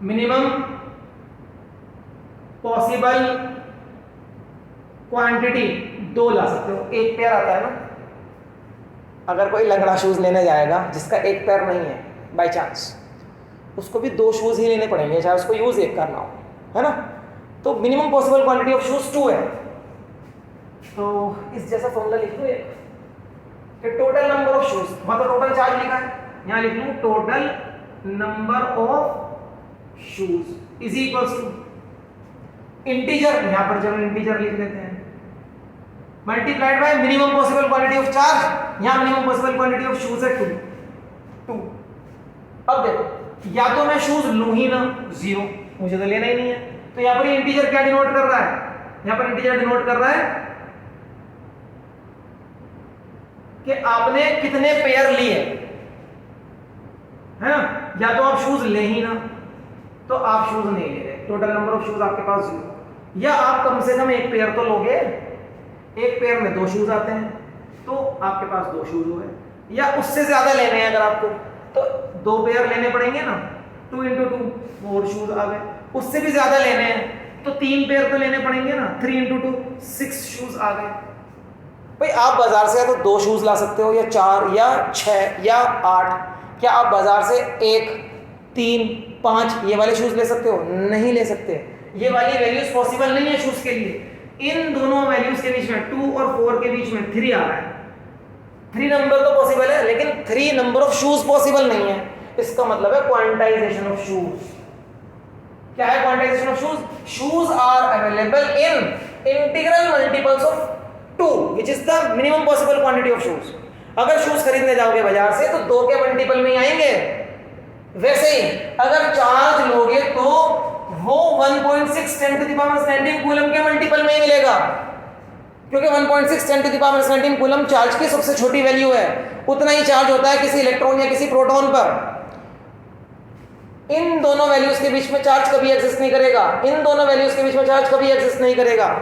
मिनिमम पॉसिबल क्वांटिटी 2 ला सकते हो। एक पेयर आता है ना, अगर कोई लंगड़ा शूज लेने जाएगा जिसका एक पैर नहीं है बाय चांस, उसको भी 2 शूज ही लेने पड़ेंगे, चाहे उसको यूज एक करना हो, है ना। तो minimum possible quantity of shoes 2 है। तो इस जैसा फॉर्मूला लिख लो कि टोटल नंबर ऑफ शूज, मतलब टोटल चार्ज लिखा है, यहां लिख लूं total number of shoes is equals to integer, यहां पर चलो इंटीजर लिख लेते हैं, multiplied by minimum possible quantity of charge. यहां minimum possible quantity of shoes है 2। अब देखो, या तो मैं शूज लूं ही ना 0, मुझे तो लेना ही नहीं है, तो यहां पर ये इंटीजर क्या डिनोट कर रहा है? यहां पर इंटीजर डिनोट कर रहा है कि आपने कितने पेयर लिए, है ना। या तो आप शूज ले ही ना, तो आप शूज नहीं ले रहे, टोटल नंबर ऑफ शूज आपके पास 0, या आप कम से कम एक पेयर तो लोगे, एक पेयर में 2 शूज आते हैं तो आपके पास 2 शूज हो गए, या उससे ज्यादा लेने हैं अगर आपको तो 2 पेयर लेने पड़ेंगे ना, 2 × 2 4 शूज आ गए। उससे भी ज्यादा लेने हैं तो 3 पेयर तो लेने पड़ेंगे ना, 3 × 2 6 शूज आ गए। भाई आप बाजार से या तो 2 शूज़ ला सकते हो, या 4 या 6 या 8। क्या आप बाजार से 1, 3, 5 ये वाले शूज़ ले सकते हो? नहीं ले सकते। ये वाली वैल्यूज पॉसिबल नहीं है शूज़ के लिए। इन दोनों वैल्यूज के बीच में 2 और 4 के बीच में 3 आ रहा है। 3 नंबर तो पॉसिबल है, लेकिन 3 नंबर ऑफ शूज़ पॉसिबल नहीं है। इसका मतलब है क्वांटाइजेशन ऑफ शूज़। क्या है quantization of shoes? Shoes are available in integral multiples of 2 which is the minimum possible quantity of shoes। अगर शूज खरीदने जाओगे बाजार से तो 2 के मल्टीपल में ही आएंगे। वैसे ही अगर चार्ज लोगे तो वो 1.6 10 to the power 19 कूलम के मल्टीपल में ही मिलेगा, क्योंकि 1.6 10 to the power 19 coulomb charge की सबसे छोटी वैल्यू है। उतना ही चार्ज होता है किसी इलेक्ट्रॉन या किसी प्रोटॉन पर। इन दोनों वैल्यूज के बीच में चार्ज कभी एग्जिस्ट नहीं करेगा। इन दोनों वैल्यूज के बीच में चार्ज कभी एग्जिस्ट नहीं करेगा।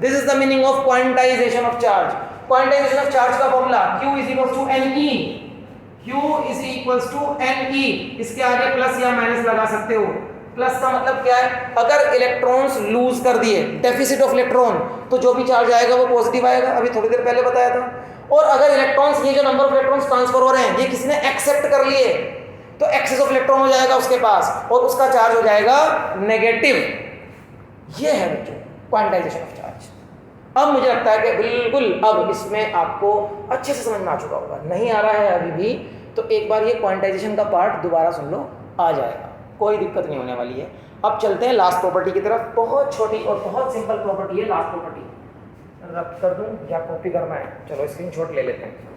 This is the meaning of quantization of charge। Quantization of charge का formula Q is equals to NE। Q is equals to NE। इसके आगे प्लस या माइनस लगा सकते हो। प्लस का मतलब क्या है? अगर इलेक्ट्रॉन्स लूज कर दिए, डेफिसिट ऑफ इलेक्ट्रॉन, तो जो भी चार्ज आएगा वो पॉजिटिव आएगा। अभी थोड़ी देर पहले बताया था। और अगर इलेक्ट्रॉन्स, ये जो नंबर ऑफ इलेक्ट्रॉन्स ट्रांसफर हो रहे हैं, ये किसी ने एक्सेप्ट कर लिए, तो एक्सेस ऑफ इलेक्ट्रॉन हो जाएगा उसके पास और उसका चार्ज हो जाएगा नेगेटिव। ये है बच्चों क्वांटाइजेशन ऑफ चार्ज। अब मुझे लगता है कि बिल्कुल अब इसमें आपको अच्छे से समझ में आ चुका होगा। नहीं आ रहा है अभी भी तो एक बार ये क्वांटाइजेशन का पार्ट दोबारा सुन लो, आ जाएगा, कोई दिक्कत नहीं होने वाली है। अब चलते हैं लास्ट प्रॉपर्टी की तरफ। बहुत छोटी और बहुत सिंपल प्रॉपर्टी है लास्ट प्रॉपर्टी। रब कर दूं या कॉपी करना है? चलो स्क्रीनशॉट ले लेते हैं।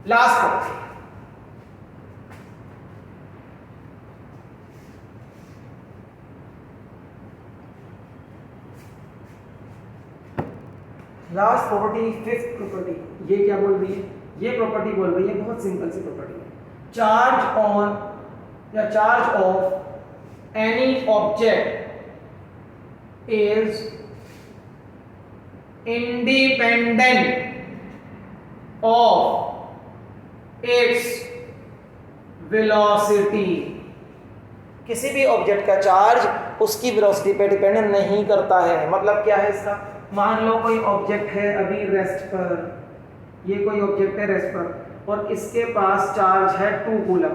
Last property, last property, fifth property. ये क्या बोल रही है? ये प्रॉपर्टी बोल रही है, बहुत सिंपल सी प्रॉपर्टी है, चार्ज ऑन या charge of any object is independent of its velocity. किसी भी ऑब्जेक्ट का चार्ज उसकी वेलोसिटी पे डिपेंड नहीं करता है। मतलब क्या है इसका? मान लो कोई ऑब्जेक्ट है अभी रेस्ट पर, ये कोई ऑब्जेक्ट है रेस्ट पर और इसके पास चार्ज है 2 कूलम।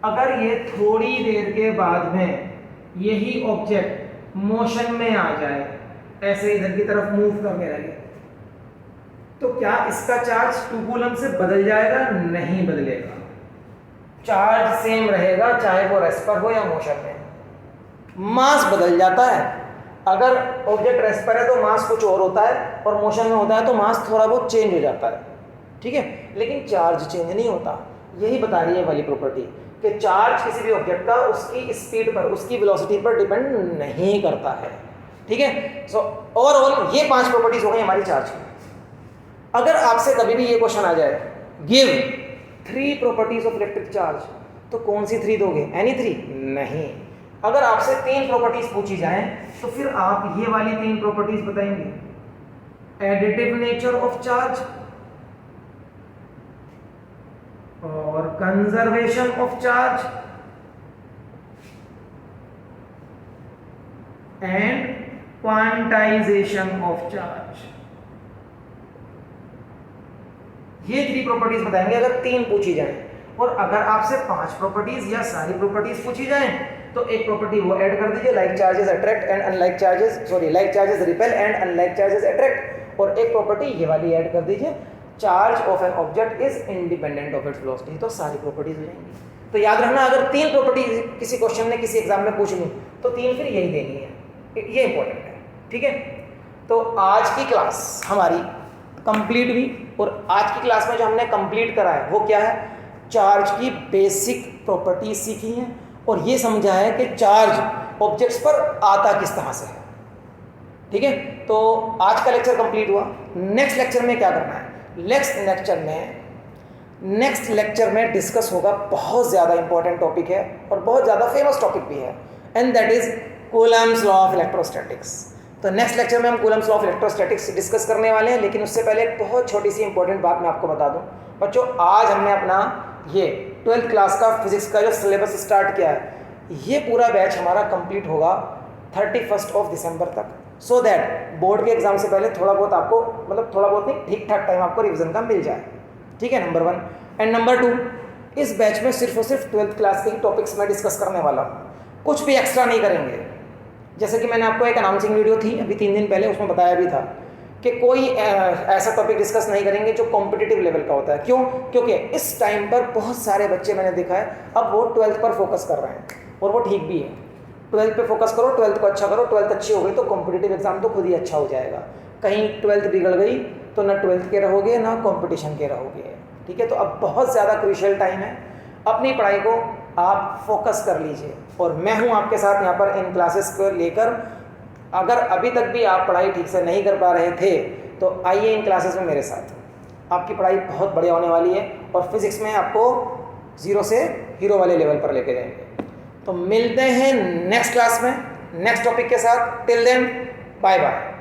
अगर ये थोड़ी देर के बाद में यही ऑब्जेक्ट मोशन में आ जाए, ऐसे इधर की तरफ मूव करने लगे, तो क्या इसका चार्ज 2 कूलम से बदल जाएगा? नहीं बदलेगा, चार्ज सेम रहेगा चाहे वो रेस्ट पर हो या मोशन में। मास बदल जाता है। अगर ऑब्जेक्ट रेस्ट पर है तो मास कुछ और होता है और मोशन में होता है तो मास थोड़ा बहुत चेंज हो जाता है, ठीक है, लेकिन चार्ज चेंज नहीं होता। यही बता रही है वाली प्रॉपर्टी कि चार्ज किसी भी ऑब्जेक्ट का उसकी स्पीड पर, उसकी वेलोसिटी पर डिपेंड नहीं करता है, ठीक है। सो ओवरऑल ये 5 प्रॉपर्टीज हो गई हमारी चार्ज की। अगर आपसे कभी भी ये क्वेश्चन आ जाए, give 3 properties of electric charge, तो कौन सी 3 दोगे? एनी 3? नहीं। अगर आपसे 3 प्रॉपर्टीज पूछी जाएं तो फिर आप ये वाली 3 प्रॉपर्टीज बताएंगे, एडिटिव नेचर ऑफ चार्ज और conservation of charge and quantization of charge. ये 3 प्रॉपर्टीज बताएंगे अगर 3 पूछी जाए। और अगर आपसे 5 प्रॉपर्टीज या सारी प्रॉपर्टीज पूछी जाए तो एक प्रॉपर्टी वो ऐड कर दीजिए, like charges attract and unlike charges, sorry like charges repel and unlike charges attract. और एक प्रॉपर्टी ये वाली ऐड कर दीजिए, charge of an object is independent of its velocity. तो सारी प्रॉपर्टीज हो जाएंगी। तो याद रखना, अगर 3 प्रॉपर्टी किसी क्वेश्चन में किसी एग्जाम में पूछ लूँ तो 3 फिर यही देनी है, ये इंपॉर्टेंट है, ठीक है। तो आज की क्लास हमारी कंप्लीट हुई और आज की क्लास में जो हमने कंप्लीट करा है वो क्या है? चार्ज की बेसिक प्रॉपर्टीज सीखी हैं और ये समझा है कि चार्ज ऑब्जेक्ट्स पर आता किस तरह से है, ठीक है। तो आज का लेक्चर कंप्लीट हुआ। नेक्स्ट लेक्चर में क्या करना है? नेक्स्ट लेक्चर में डिस्कस होगा, बहुत ज़्यादा इंपॉर्टेंट टॉपिक है और बहुत ज़्यादा फेमस टॉपिक भी है, and that is Coulomb's law of electrostatics. तो नेक्स्ट लेक्चर में हम Coulomb's law of electrostatics discuss करने वाले हैं। लेकिन उससे पहले एक बहुत छोटी सी इंपॉर्टेंट बात मैं आपको बता दूं बच्चों, आज हमने अपना ये 12th क्लास का फिजिक्स का जो सिलेबस स्टार्ट किया है, ये पूरा बैच हमारा कंप्लीट होगा 31 दिसंबर तक, सो दैट बोर्ड के एग्जाम से पहले थोड़ा बहुत आपको, मतलब थोड़ा बहुत नहीं, ठीक ठाक टाइम आपको रिवीजन का मिल जाए। ठीक है, नंबर 1। एंड नंबर 2, इस बैच में सिर्फ और सिर्फ 12th क्लास के ही टॉपिक्स में डिस्कस करने वाला हूँ, कुछ भी एक्स्ट्रा नहीं करेंगे। जैसे कि मैंने आपको एक अनाउंसिंग वीडियो थी अभी 3 दिन पहले, उसमें बताया भी था कि कोई ऐसा टॉपिक डिस्कस नहीं करेंगे जो कॉम्पिटिटिव लेवल का होता है। क्यों? क्योंकि इस टाइम पर बहुत सारे बच्चे मैंने देखा है अब वो 12th पर फोकस कर रहे हैं, और वो ठीक भी है। 12th पे फोकस करो, 12th को अच्छा करो, 12th अच्छी हो गई तो कॉम्पिटिटिव एग्जाम तो खुद ही अच्छा हो जाएगा। कहीं 12th बिगड़ गई तो ना 12th के रहोगे ना कॉम्पिटिशन के रहोगे। ठीक है, तो अब बहुत ज़्यादा क्रूशियल टाइम है, अपनी पढ़ाई को आप फोकस कर लीजिए, और मैं हूँ आपके साथ यहाँ पर इन क्लासेस को लेकर। अगर अभी तक भी आप पढ़ाई ठीक से नहीं कर पा रहे थे तो आइए इन क्लासेस में मेरे साथ, आपकी पढ़ाई बहुत बढ़िया होने वाली है, और फिजिक्स में आपको 0 से हीरो वाले लेवल पर लेके जाएंगे। तो मिलते हैं नेक्स्ट क्लास में नेक्स्ट टॉपिक के साथ। Till then bye bye.